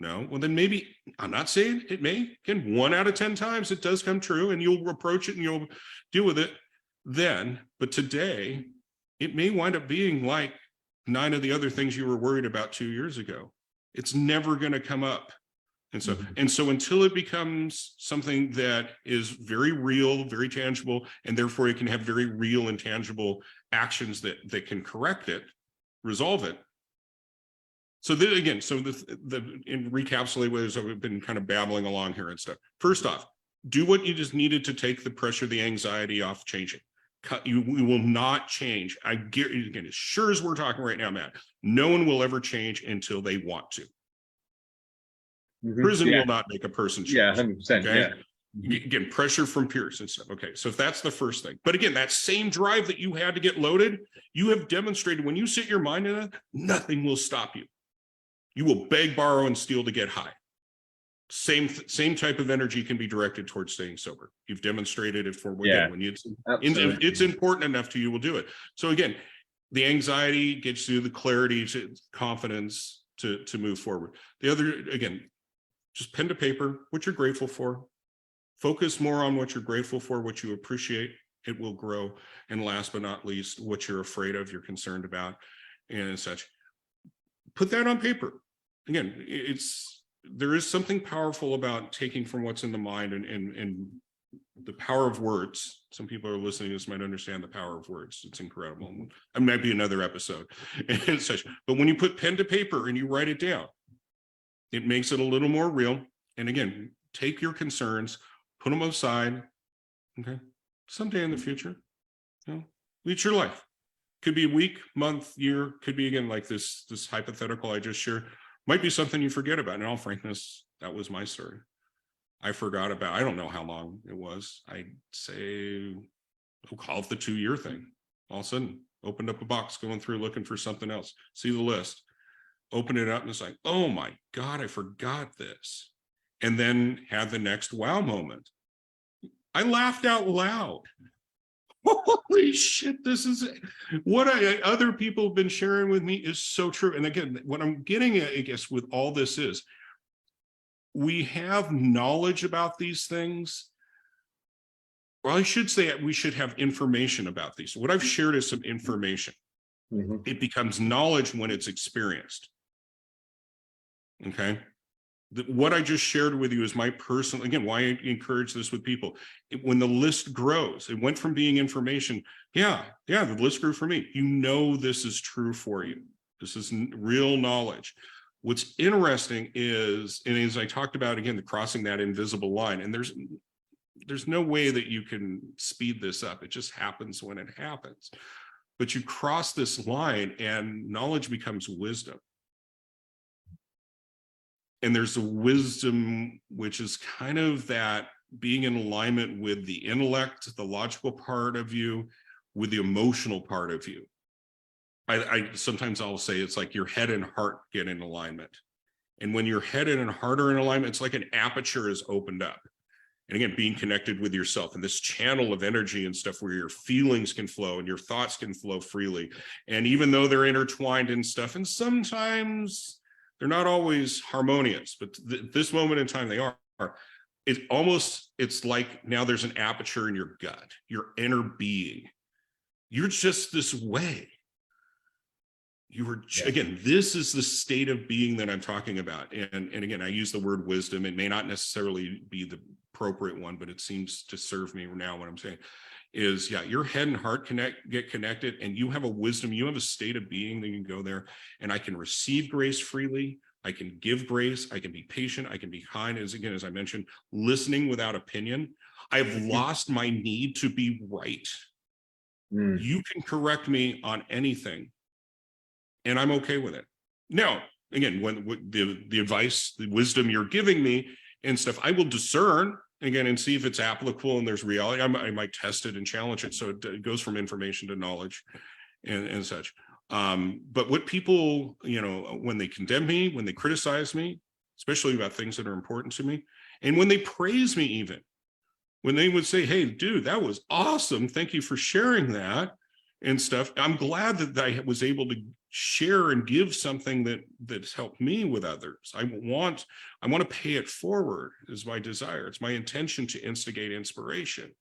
No. Well, then maybe, I'm not saying it may. Again, 1 out of 10 times it does come true, and you'll approach it and you'll deal with it then. But today, it may wind up being like 9 of the other things you were worried about 2 years ago. It's never going to come up. And so until it becomes something that is very real, very tangible, and therefore it can have very real and tangible actions that can correct it, resolve it. So then again, in recapsulate ways, I've been kind of babbling along here and stuff. First off, do what you just needed to take the pressure, the anxiety off changing. You will not change. I guarantee, again, as sure as we're talking right now, Matt, no one will ever change until they want to. Prison will not make a person change. Yeah, 100%. Okay? Yeah. Again, pressure from peers and stuff. Okay, so if that's the first thing. But again, that same drive that you had to get loaded, you have demonstrated when you set your mind in it, nothing will stop you. You will beg, borrow, and steal to get high. Same type of energy can be directed towards staying sober. You've demonstrated it for when it's important enough to you, will do it. So again, the anxiety gets you the clarity, to confidence to move forward. The other, again, just pen to paper, what you're grateful for. Focus more on what you're grateful for, what you appreciate. It will grow. And last but not least, what you're afraid of, you're concerned about, and such. Put that on paper. Again, there is something powerful about taking from what's in the mind and the power of words. Some people are listening to this might understand the power of words. It's incredible. It might be another episode and such. But when you put pen to paper and you write it down, it makes it a little more real. And again, take your concerns, put them aside. Okay. Someday in the future, lead your life. Could be a week, month, year, could be, again, like this hypothetical I just shared. Might be something you forget about. In all frankness, that was my story. I forgot about, I don't know how long it was. I'd say, we'll call it the 2-year thing. All of a sudden, opened up a box, going through, looking for something else. See the list. Open it up, and it's like, oh my God, I forgot this. And then had the next wow moment. I laughed out loud. Holy shit, this is what other people have been sharing with me is so true. And again, what I'm getting at, I guess, with all this is we have knowledge about these things. Well, I should say we should have information about these. What I've shared is some information. It becomes knowledge when it's experienced. Okay. What I just shared with you is my personal, again, why I encourage this with people. When the list grows, it went from being information. Yeah, the list grew for me. This is true for you. This is real knowledge. What's interesting is, and as I talked about, again, the crossing that invisible line, and there's there's no way that you can speed this up. It just happens when it happens. But you cross this line and knowledge becomes wisdom. And there's a wisdom, which is kind of that being in alignment with the intellect, the logical part of you, with the emotional part of you. I sometimes I'll say it's like your head and heart get in alignment. And when your head and heart are in alignment, it's like an aperture is opened up. And again, being connected with yourself and this channel of energy and stuff where your feelings can flow and your thoughts can flow freely. And even though they're intertwined and stuff, and sometimes they're not always harmonious, but this moment in time they are. It's like now there's an aperture in your gut, your inner being. You're just this way. You were, again, this is the state of being that I'm talking about. And again, I use the word wisdom. It may not necessarily be the appropriate one, but it seems to serve me now. What I'm saying is, your head and heart get connected, and you have a wisdom, you have a state of being that you can go there, and I can receive grace freely. I can give grace. I can be patient. I can be kind. As I mentioned, listening without opinion. I've lost my need to be right. You can correct me on anything, and I'm okay with it. Now, again, when the advice, the wisdom you're giving me and stuff, I will discern again and see if it's applicable and there's reality. I might test it and challenge it. So it goes from information to knowledge and such. But what people, when they condemn me, when they criticize me, especially about things that are important to me, and when they praise me, even when they would say, hey, dude, that was awesome. Thank you for sharing that and stuff. I'm glad that I was able to share and give something that's helped me with others. I want to pay it forward is my desire. It's my intention to instigate inspiration.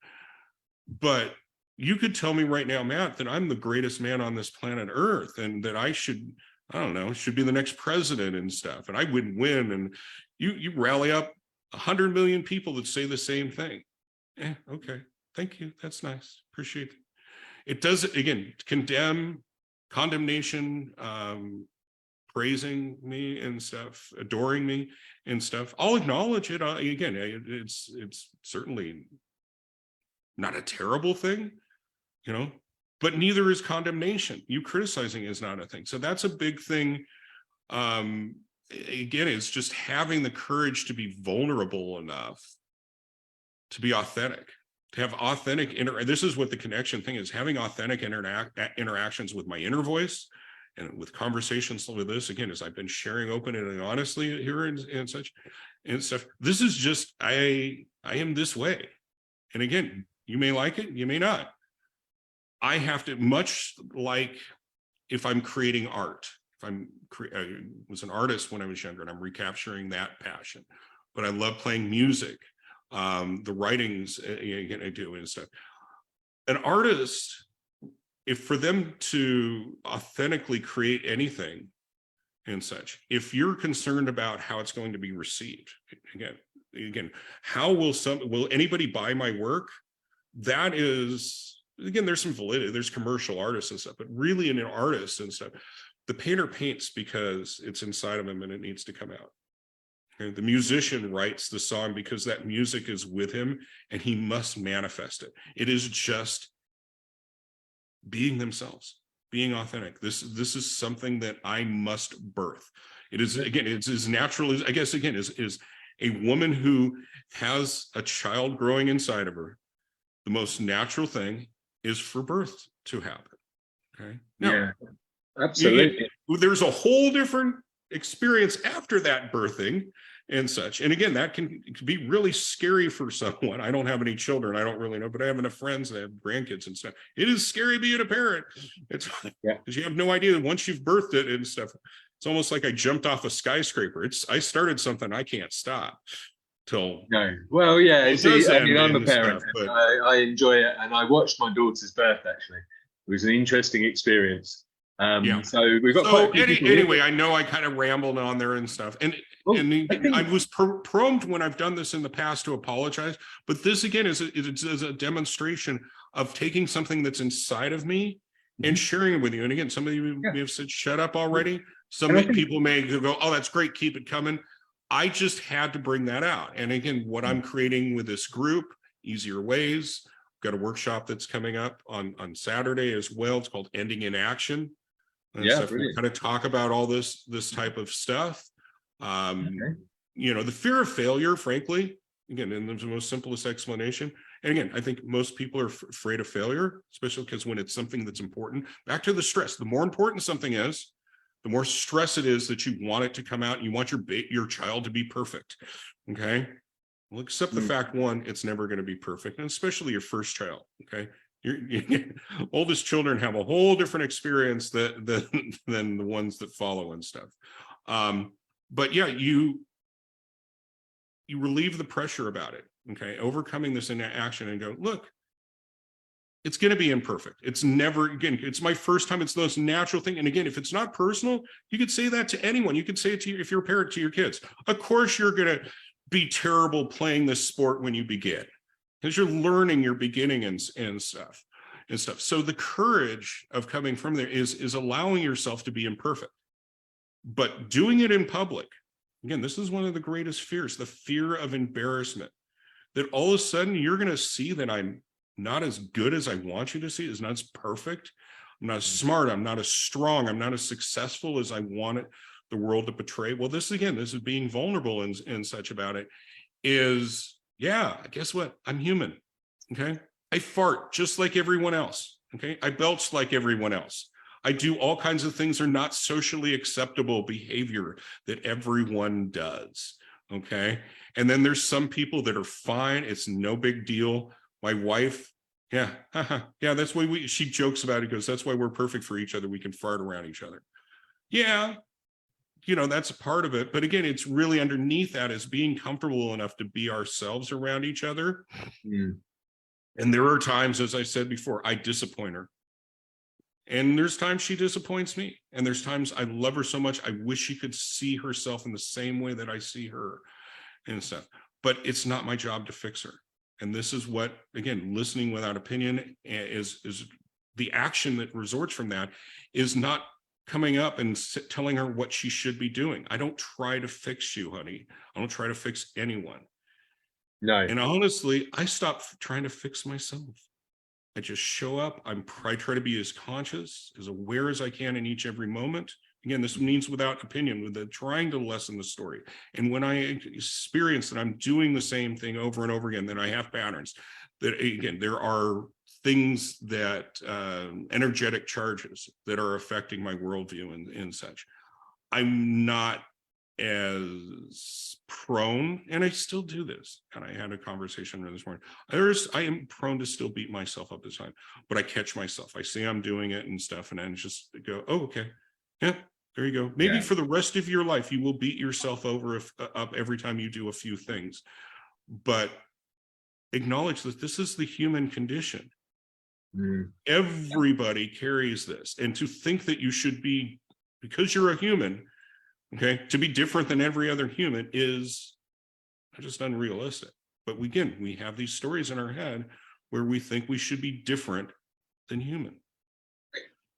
But you could tell me right now, Matt, that I'm the greatest man on this planet Earth and that I should be the next president and stuff. And I would win. And you rally up 100 million people that say the same thing. Okay. Thank you. That's nice. Appreciate it. It does, again, condemnation, praising me and stuff, adoring me and stuff. I'll acknowledge it. Again, it's certainly not a terrible thing, but neither is condemnation. You criticizing is not a thing. So that's a big thing. Again, it's just having the courage to be vulnerable enough to be authentic, to have authentic this is what the connection thing is, having authentic interactions with my inner voice and with conversations with this, again, as I've been sharing open and honestly here and such and stuff. This is just, I am this way. And again, you may like it, you may not. I have to, much like if I'm creating art, I was an artist when I was younger and I'm recapturing that passion, but I love playing music. The writings again, I do and stuff. An artist, if for them to authentically create anything and such, if you're concerned about how it's going to be received, again, how will anybody buy my work? That is, again, there's some validity, there's commercial artists and stuff, but really in an artist and stuff, the painter paints because it's inside of him and it needs to come out. And the musician writes the song because that music is with him and he must manifest it. It is just being themselves, being authentic. This is something that I must birth. It is, again, it's as natural as, I guess, again, is a woman who has a child growing inside of her. The most natural thing is for birth to happen. Okay. Now, yeah, absolutely. There's a whole different experience after that birthing and such. And again, that can be really scary for someone. I don't have any children. I don't really know, but I have enough friends that have grandkids and stuff. It is scary being a parent. It's because you have no idea once you've birthed it and stuff. It's almost like I jumped off a skyscraper. I started something I can't stop till. No. Well, yeah. See, I mean, I'm a parent. Stuff, but I enjoy it, and I watched my daughter's birth. Actually, it was an interesting experience. So we've got anyway, I know I kind of rambled on there and stuff, and I was prone when I've done this in the past to apologize, but this again is a demonstration of taking something that's inside of me and sharing it with you. And again, some of you may have said shut up already. Some people may go, oh, that's great, keep it coming. I just had to bring that out. And again, what I'm creating with this group, easier ways. We've got a workshop that's coming up on Saturday as well. It's called Ending in Action. And Yeah, stuff. brilliant. We kind of talk about all this type of stuff. You know, the fear of failure, frankly, again, in the most simplest explanation. And again, I think most people are afraid of failure, especially because when it's something that's important. Back to the stress. The more important something is, the more stress it is that you want it to come out and you want your child to be perfect. Okay. Well, except the fact, one, it's never going to be perfect, and especially your first child. Okay. Your oldest children have a whole different experience than the ones that follow and stuff. But yeah, you relieve the pressure about it. Okay. Overcoming this in action and go, look, it's going to be imperfect. It's never, again, it's my first time. It's the most natural thing. And again, if it's not personal, you could say that to anyone. You could say it to you if you're a parent, to your kids. Of course, you're going to be terrible playing this sport when you begin, because you're learning, you're beginning and stuff. So the courage of coming from there is allowing yourself to be imperfect, but doing it in public. Again, this is one of the greatest fears, the fear of embarrassment, that all of a sudden you're going to see that I'm not as good as I want you to see, is not as perfect. I'm not as smart. I'm not as strong. I'm not as successful as I want the world to portray. Well, this is being vulnerable and such about it is, yeah, guess what? I'm human. Okay. I fart just like everyone else. Okay. I belch like everyone else. I do all kinds of things that are not socially acceptable behavior that everyone does. Okay. And then there's some people that are fine. It's no big deal. My wife, yeah, yeah, that's why she jokes about it, goes, that's why we're perfect for each other. We can fart around each other. Yeah, you know, that's a part of it. But again, it's really underneath that is being comfortable enough to be ourselves around each other. And there are times, as I said before, I disappoint her. And there's times she disappoints me. And there's times I love her so much, I wish she could see herself in the same way that I see her and stuff. But it's not my job to fix her. And this is what, again, listening without opinion is the action that resorts from that is not coming up and telling her what she should be doing. I don't try to fix you, honey. I don't try to fix anyone. No. And honestly, I stopped trying to fix myself. I just show up. I try to be as conscious, as aware as I can in every moment. Again, this means without opinion, with trying to lessen the story. And when I experience that I'm doing the same thing over and over again, then I have patterns that, again, there are things that energetic charges that are affecting my worldview and such. I'm not as prone, and I still do this. And I had a conversation this morning. I am prone to still beat myself up this time, but I catch myself. I see I'm doing it and stuff, and I just go, oh, okay. Yeah, there you go. Maybe for the rest of your life, you will beat yourself up every time you do a few things. But acknowledge that this is the human condition. Everybody carries this. And to think that you should be, because you're a human, okay, to be different than every other human is just unrealistic. But again, we have these stories in our head where we think we should be different than human.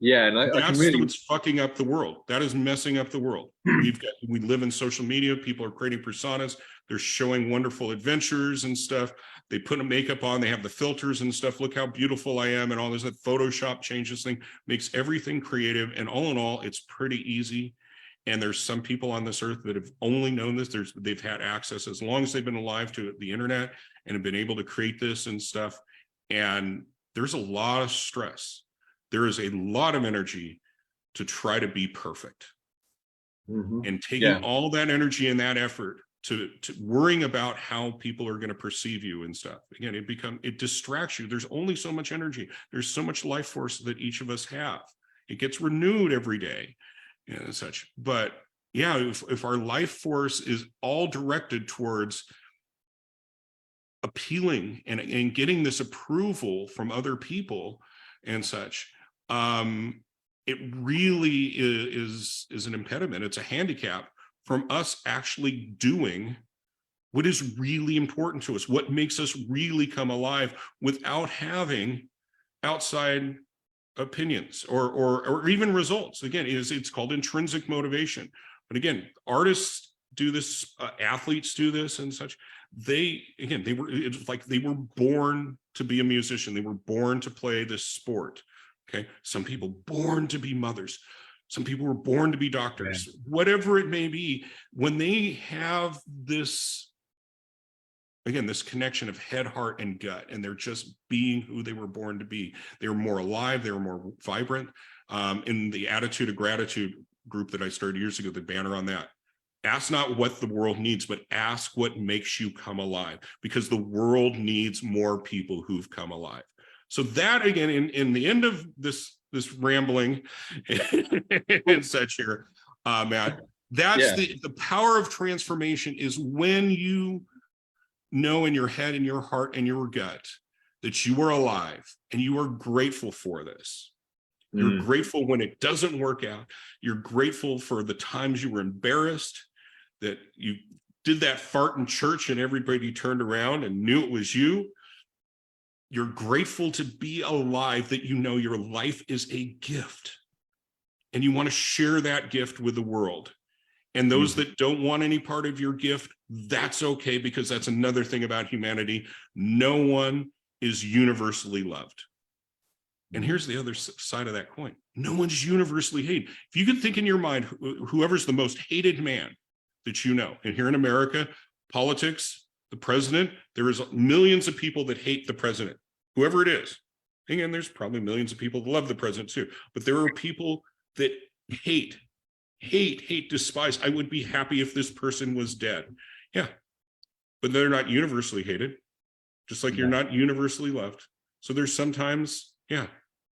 Yeah, and I can really, what's fucking up the world. That is messing up the world. We live in social media. People are creating personas. They're showing wonderful adventures and stuff. They put a makeup on. They have the filters and stuff. Look how beautiful I am, and all this. That Photoshop changes thing, makes everything creative. And all in all, it's pretty easy. And there's some people on this earth that have only known this. They've had access as long as they've been alive to the internet and have been able to create this and stuff. And there's a lot of stress. There is a lot of energy to try to be perfect. And taking all that energy and that effort to worrying about how people are going to perceive you and stuff. Again, it distracts you. There's only so much energy. There's so much life force that each of us have. It gets renewed every day and such. But yeah, if our life force is all directed towards appealing and getting this approval from other people and such, it really is an impediment. It's a handicap from us actually doing what is really important to us, what makes us really come alive without having outside opinions or even results. Again, it's called intrinsic motivation. But again, artists do this, athletes do this and such. It's like they were born to be a musician. They were born to play this sport. Okay. Some people born to be mothers. Some people were born to be doctors, whatever it may be. When they have this, again, this connection of head, heart, and gut, and they're just being who they were born to be, they were more alive, they were more vibrant. In the Attitude of Gratitude group that I started years ago, the banner on that, ask not what the world needs, but ask what makes you come alive, because the world needs more people who've come alive. So that, again, in the end of this rambling and such here, Matt, that's the power of transformation, is when you know in your head and your heart and your gut that you are alive and you are grateful for this. You're grateful when it doesn't work out. You're grateful for the times you were embarrassed, that you did that fart in church and everybody turned around and knew it was you. You're grateful to be alive, that you know your life is a gift and you want to share that gift with the world. And those that don't want any part of your gift, that's okay, because that's another thing about humanity. No one is universally loved. And here's the other side of that coin. No one's universally hated. If you could think in your mind, whoever's the most hated man that you know, and here in America, politics, the president, there is millions of people that hate the president, whoever it is. Again, there's probably millions of people that love the president too, but there are people that hate, despise. I would be happy if this person was dead. Yeah, but they're not universally hated, just like you're not universally loved. So there's sometimes,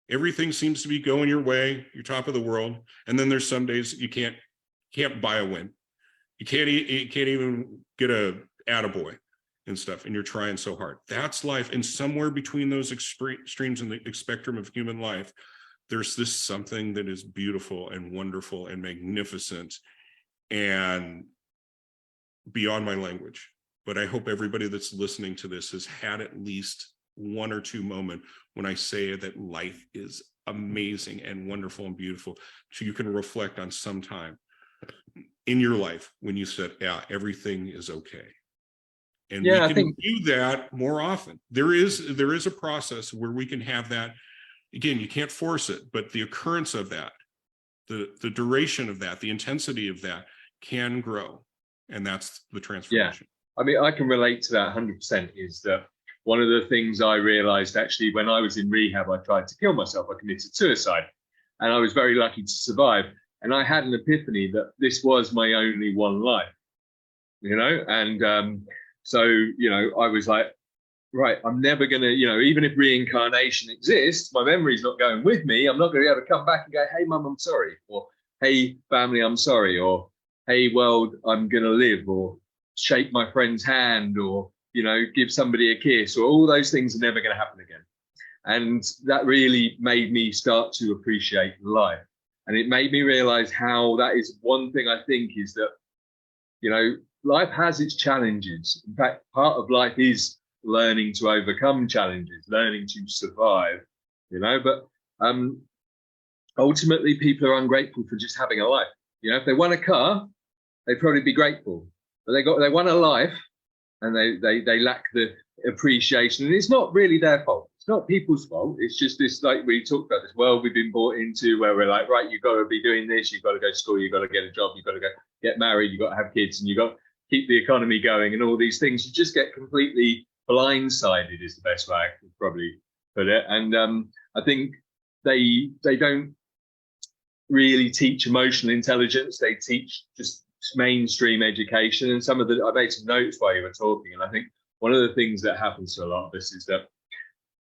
everything seems to be going your way, you're top of the world, and then there's some days you can't buy a win. You can't even get a attaboy and stuff, and you're trying so hard. That's life. And somewhere between those extremes in the spectrum of human life, there's this something that is beautiful and wonderful and magnificent and beyond my language. But I hope everybody that's listening to this has had at least one or two moments when I say that life is amazing and wonderful and beautiful. So you can reflect on some time in your life when you said, everything is okay. And we can do that more often. There is a process where we can have that. Again, you can't force it, but the occurrence of that, the duration of that, the intensity of that can grow. And that's the transformation. I mean, I can relate to that 100%. Is that one of the things I realized actually when I was in rehab, I tried to kill myself. I committed suicide, and I was very lucky to survive. And I had an epiphany that this was my only one life, and so, I was like, right, I'm never going to, even if reincarnation exists, my memory's not going with me. I'm not going to be able to come back and go, hey, mum, I'm sorry. Or, hey, family, I'm sorry. Or, hey, world, I'm going to live. Or shake my friend's hand. Or, give somebody a kiss. Or all those things are never going to happen again. And that really made me start to appreciate life. And it made me realize how that is one thing I think is that, life has its challenges. In fact, part of life is learning to overcome challenges, learning to survive, but ultimately people are ungrateful for just having a life. If they won a car, they'd probably be grateful, but they won a life and they lack the appreciation. And it's not really their fault. It's not people's fault. It's just this, like we talked about, this world we've been brought into where we're like, right, you've got to be doing this, you've got to go to school, you've got to get a job, you've got to go get married, you've got to have kids, and you've got to keep the economy going and all these things. You just get completely blindsided is the best way I could probably put it. And I think they don't really teach emotional intelligence. They teach just mainstream education. And I made some notes while you were talking, and I think one of the things that happens to a lot of us is that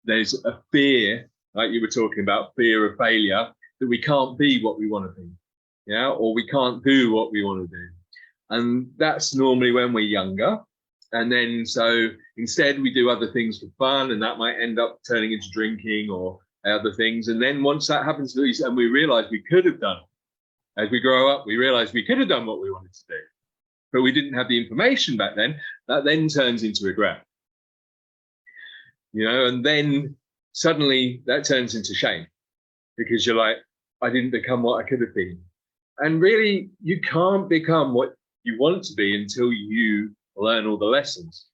there's a fear, like you were talking about, fear of failure, that we can't be what we want to be, or we can't do what we want to do. And that's normally when we're younger. And then so instead we do other things for fun, and that might end up turning into drinking or other things. And then once that happens, and we realize we could have done, as we grow up, we realize we could have done what we wanted to do, but we didn't have the information back then. That then turns into regret, and then suddenly that turns into shame, because you're like, I didn't become what I could have been. And really, you can't become what you want to be until you learn all the lessons,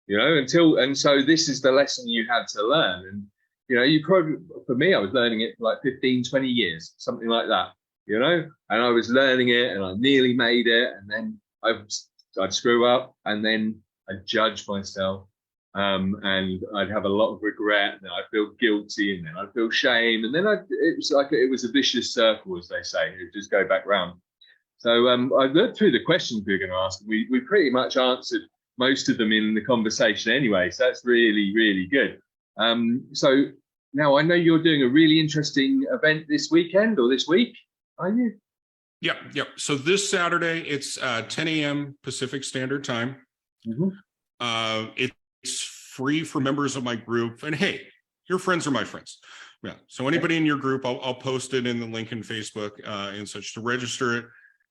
you know, and so this is the lesson you had to learn. And, you know, you probably, for me, I was learning it for like 15, 20 years, something like that, you know, and I was learning it and I nearly made it. And then I'd screw up and then I'd judge myself. And I'd have a lot of regret, and then I'd feel guilty, and then I'd feel shame, and then it was like it was a vicious circle, as they say. It'd just go back round. So I looked through the questions we were going to ask. We pretty much answered most of them in the conversation anyway, so that's really, really good. So now I know you're doing a really interesting event this weekend or this week, are you? Yep. So this Saturday, it's 10 a.m. Pacific Standard Time. It's free for members of my group. And hey, your friends are my friends. Yeah. So anybody in your group, I'll post it in the link in Facebook and such to register it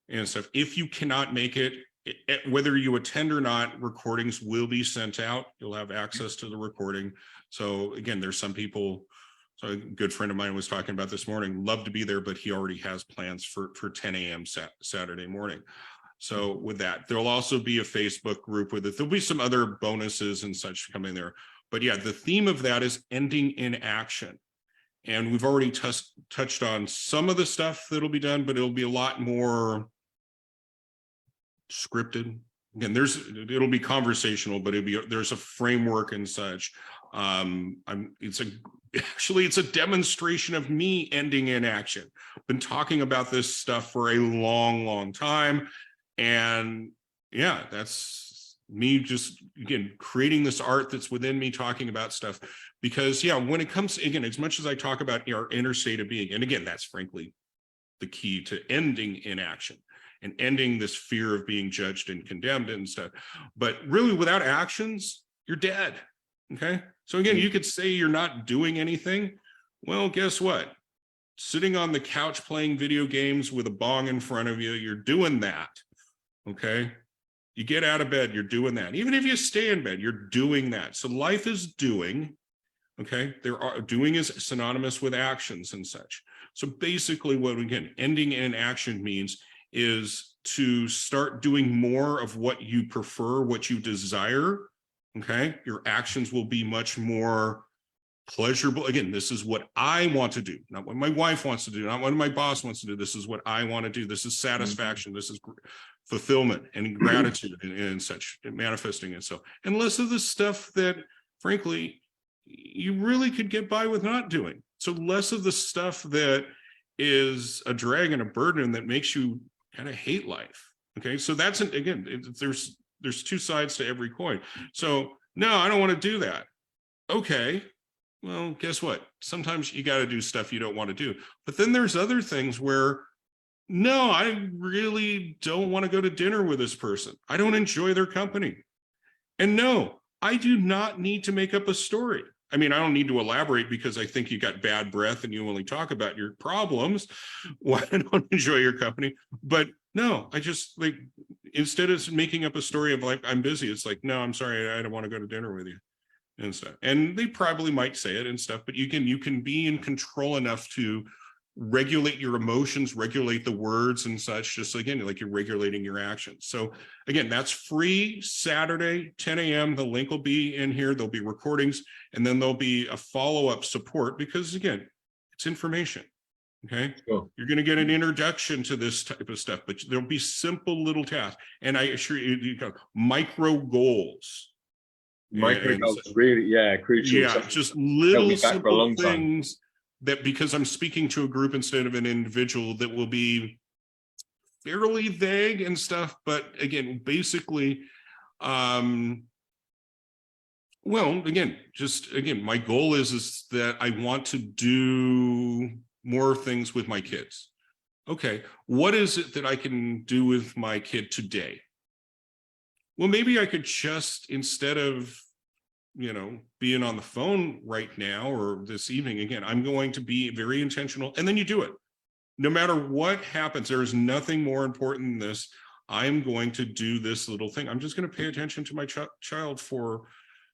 and stuff. If you cannot make it, whether you attend or not, recordings will be sent out. You'll have access to the recording. So again, there's some people, so a good friend of mine was talking about this morning, love to be there, but he already has plans for 10 a.m. Saturday morning. So with that, there'll also be a Facebook group with it. There'll be some other bonuses and such coming there. But yeah, the theme of that is ending in action. And we've already touched on some of the stuff that'll be done, but it'll be a lot more scripted. Again, it'll be conversational, but there's a framework and such. It's a demonstration of me ending in action. Been talking about this stuff for a long, long time. And yeah, that's me just, again, creating this art that's within me, talking about stuff. Because yeah, when it comes, again, as much as I talk about our inner state of being, and again, that's frankly the key to ending in action and ending this fear of being judged and condemned and stuff. But really, without actions, you're dead. Okay. So again, you could say you're not doing anything. Well, guess what? Sitting on the couch playing video games with a bong in front of you, you're doing that. Okay. You get out of bed, you're doing that. Even if you stay in bed, you're doing that. So life is doing. Okay. Doing is synonymous with actions and such. So basically what, again, ending in action means is to start doing more of what you prefer, what you desire. Okay. Your actions will be much more pleasurable. Again, this is what I want to do, not what my wife wants to do, not what my boss wants to do. This is what I want to do. This is satisfaction. This is fulfillment and gratitude and such, and manifesting it. So, and less of the stuff that, frankly, you really could get by with not doing. So less of the stuff that is a drag and a burden that makes you kind of hate life. Okay. So that's, again, there's two sides to every coin. So no, I don't want to do that. Okay. Well, guess what? Sometimes you got to do stuff you don't want to do. But then there's other things where, no, I really don't want to go to dinner with this person. I don't enjoy their company. And no, I do not need to make up a story. I mean, I don't need to elaborate because I think you got bad breath and you only talk about your problems. Why I don't enjoy your company. But no, I just like, instead of making up a story of like, I'm busy, it's like, no, I'm sorry, I don't want to go to dinner with you and stuff. And they probably might say it and stuff, but you can be in control enough to regulate your emotions, regulate the words and such, just again, like you're regulating your actions. So again, that's free Saturday, 10 a.m. The link will be in here. There'll be recordings, and then there'll be a follow-up support because again, it's information. Okay. Sure. You're going to get an introduction to this type of stuff, but there'll be simple little tasks. And I assure you, micro goals. Micro goals, really, yeah, crucial. Yeah, just little simple things that, because I'm speaking to a group instead of an individual, that will be fairly vague and stuff. But again, basically, well, again, my goal is that I want to do more things with my kids. Okay, what is it that I can do with my kid today? Well, maybe I could just, instead of, being on the phone right now or this evening, again, I'm going to be very intentional. And then you do it. No matter what happens, there is nothing more important than this. I'm going to do this little thing. I'm just going to pay attention to my child for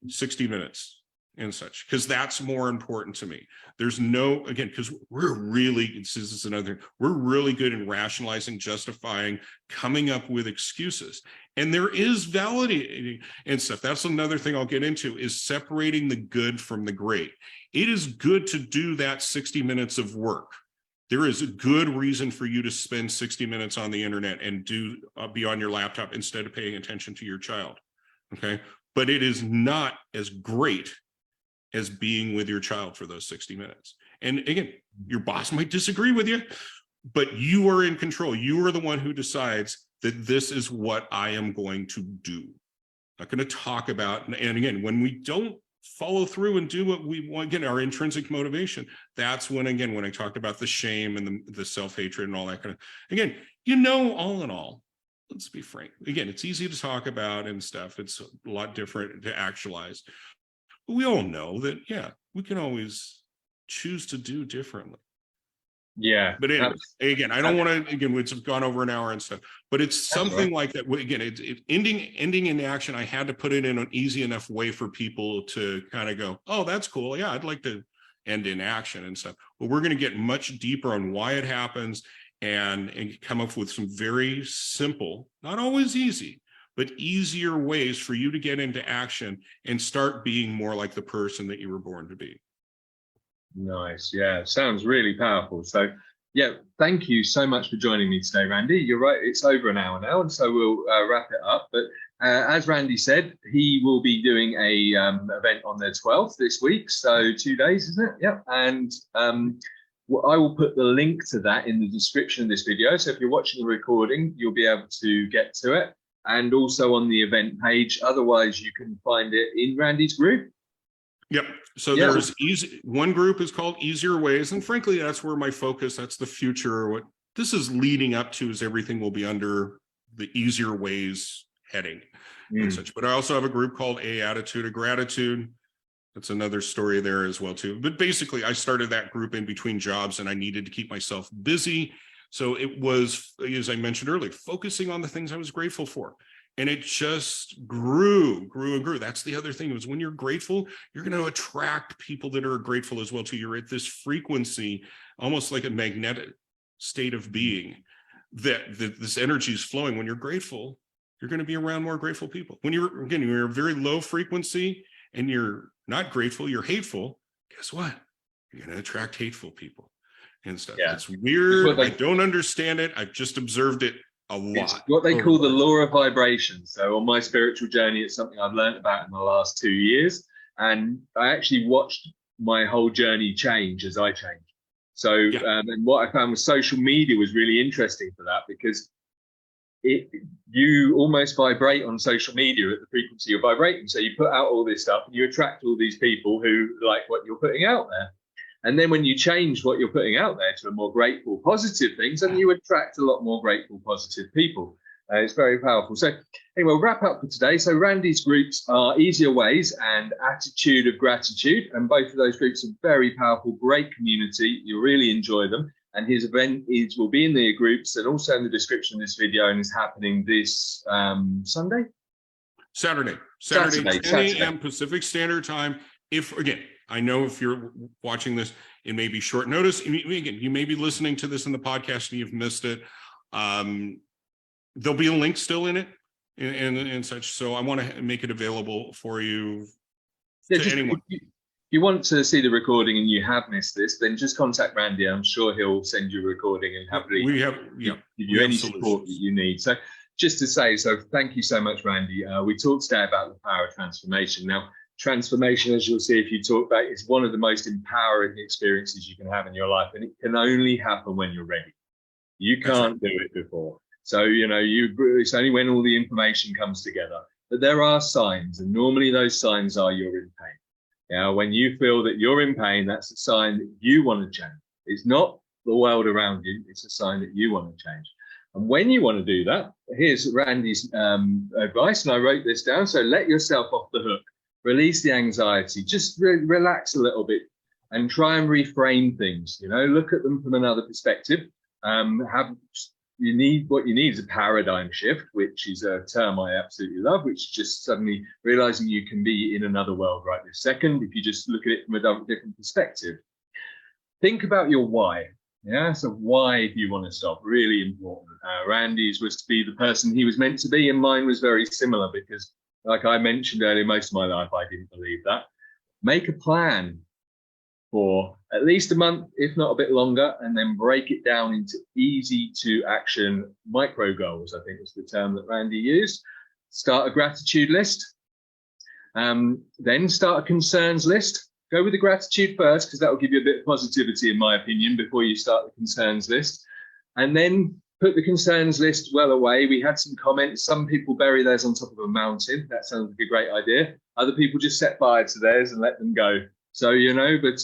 60 minutes. and such, because that's more important to me. There's no, again, because we're really, this is another, we're really good in rationalizing, justifying, coming up with excuses. And there is validating and stuff. That's another thing I'll get into, is separating the good from the great. It is good to do that 60 minutes of work. There is a good reason for you to spend 60 minutes on the internet and be on your laptop instead of paying attention to your child. Okay. But it is not as great as being with your child for those 60 minutes. And again, your boss might disagree with you, but you are in control. You are the one who decides that this is what I am going to do. I'm not going to talk about, and again, when we don't follow through and do what we want, again, our intrinsic motivation, that's when, again, when I talked about the shame and the self-hatred and all that kind of, again, all in all, let's be frank. Again, it's easy to talk about and stuff. It's a lot different to actualize. But we all know that, yeah, we can always choose to do differently. Yeah. But anyway, again, I don't want to, again, we've gone over an hour and stuff, but it's something like that. Again, it's ending in action. I had to put it in an easy enough way for people to kind of go, oh, that's cool. Yeah, I'd like to end in action and stuff. But we're going to get much deeper on why it happens and come up with some very simple, not always easy, but easier ways for you to get into action and start being more like the person that you were born to be. Nice. Yeah, sounds really powerful. So yeah, thank you so much for joining me today, Randy. You're right, it's over an hour now, and so we'll wrap it up. But as Randy said, he will be doing a event on the 12th this week, so 2 days, isn't it? Yep. And I will put the link to that in the description of this video, so if you're watching the recording, you'll be able to get to it, and also on the event page. Otherwise, you can find it in Randy's group. Yep. So there's one group is called Easier Ways. And frankly, that's where my focus, that's the future. What this is leading up to is everything will be under the Easier Ways heading and such. But I also have a group called A Attitude of Gratitude. That's another story there as well, too. But basically, I started that group in between jobs and I needed to keep myself busy. So it was, as I mentioned earlier, focusing on the things I was grateful for. And it just grew and grew. That's the other thing, is when you're grateful, you're going to attract people that are grateful as well too. You're at this frequency, almost like a magnetic state of being, that this energy is flowing. When you're grateful, you're going to be around more grateful people. When you're a very low frequency and you're not grateful, you're hateful, guess what? You're going to attract hateful people and stuff. Yeah. It's weird. I don't understand it. I've just observed it a lot. It's what they call the law of vibration. So on my spiritual journey, it's something I've learned about in the last 2 years. And I actually watched my whole journey change as I changed. So, and what I found with social media was really interesting for that, because you almost vibrate on social media at the frequency you're vibrating. So you put out all this stuff and you attract all these people who like what you're putting out there. And then when you change what you're putting out there to a more grateful, positive things, and you attract a lot more grateful, positive people. It's very powerful. So anyway, we'll wrap up for today. So Randy's groups are Easier Ways and Attitude of Gratitude. And both of those groups are very powerful, great community. You'll really enjoy them. And his event will be in the groups and also in the description of this video, and is happening this Saturday, 10 a.m. Pacific Standard Time. Again, I know if you're watching this, it may be short notice. Again, you may be listening to this in the podcast and you've missed it. There'll be a link still in it and such. So I want to make it available for you to anyone. If you want to see the recording and you have missed this, then just contact Randy. I'm sure he'll send you a recording and give you any support that you need. So just to say, thank you so much, Randy. We talked today about the power of transformation. Now, transformation, as you'll see if you talk about it, is one of the most empowering experiences you can have in your life, and it can only happen when you're ready. You can't do it before. So it's only when all the information comes together. But there are signs, and normally those signs are you're in pain. When you feel that you're in pain, that's a sign that you want to change. It's not the world around you, it's a sign that you want to change. And when you want to do that, here's Randy's advice, and I wrote this down. So let yourself off the hook. Release the anxiety, just relax a little bit and try and reframe things, look at them from another perspective. what you need is a paradigm shift, which is a term I absolutely love, which is just suddenly realizing you can be in another world right this second if you just look at it from a different perspective. Think about your why. Yeah, so why do you want to stop? Really important. Randy's was to be the person he was meant to be, and mine was very similar because, like I mentioned earlier, most of my life I didn't believe that. Make a plan for at least a month, if not a bit longer, and then break it down into easy to action micro goals, I think was the term that Randy used. Start a gratitude list, then start a concerns list. Go with the gratitude first, because that will give you a bit of positivity, in my opinion, before you start the concerns list. And then put the concerns list well away. We had some comments. Some people bury theirs on top of a mountain. That sounds like a great idea. Other people just set fire to theirs and let them go. So, but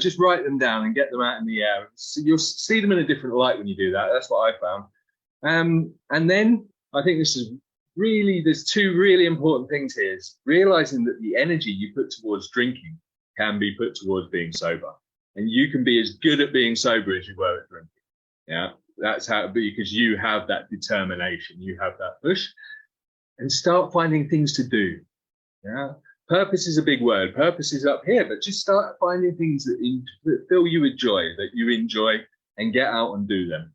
just write them down and get them out in the air. So you'll see them in a different light when you do that. That's what I found. And then I think there's two really important things here. Is realizing that the energy you put towards drinking can be put towards being sober. And you can be as good at being sober as you were at drinking. Yeah, that's how, because you have that determination, you have that push. And start finding things to do. Yeah. Purpose is a big word. Purpose is up here, but just start finding things that fill you with joy, that you enjoy, and get out and do them.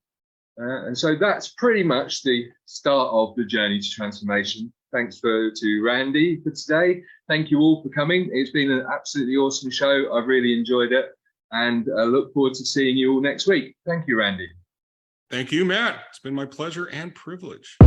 And so that's pretty much the start of the journey to transformation. Thanks to Randy for today. Thank you all for coming. It's been an absolutely awesome show. I've really enjoyed it, and I look forward to seeing you all next week. Thank you, Randy. Thank you, Matt. It's been my pleasure and privilege.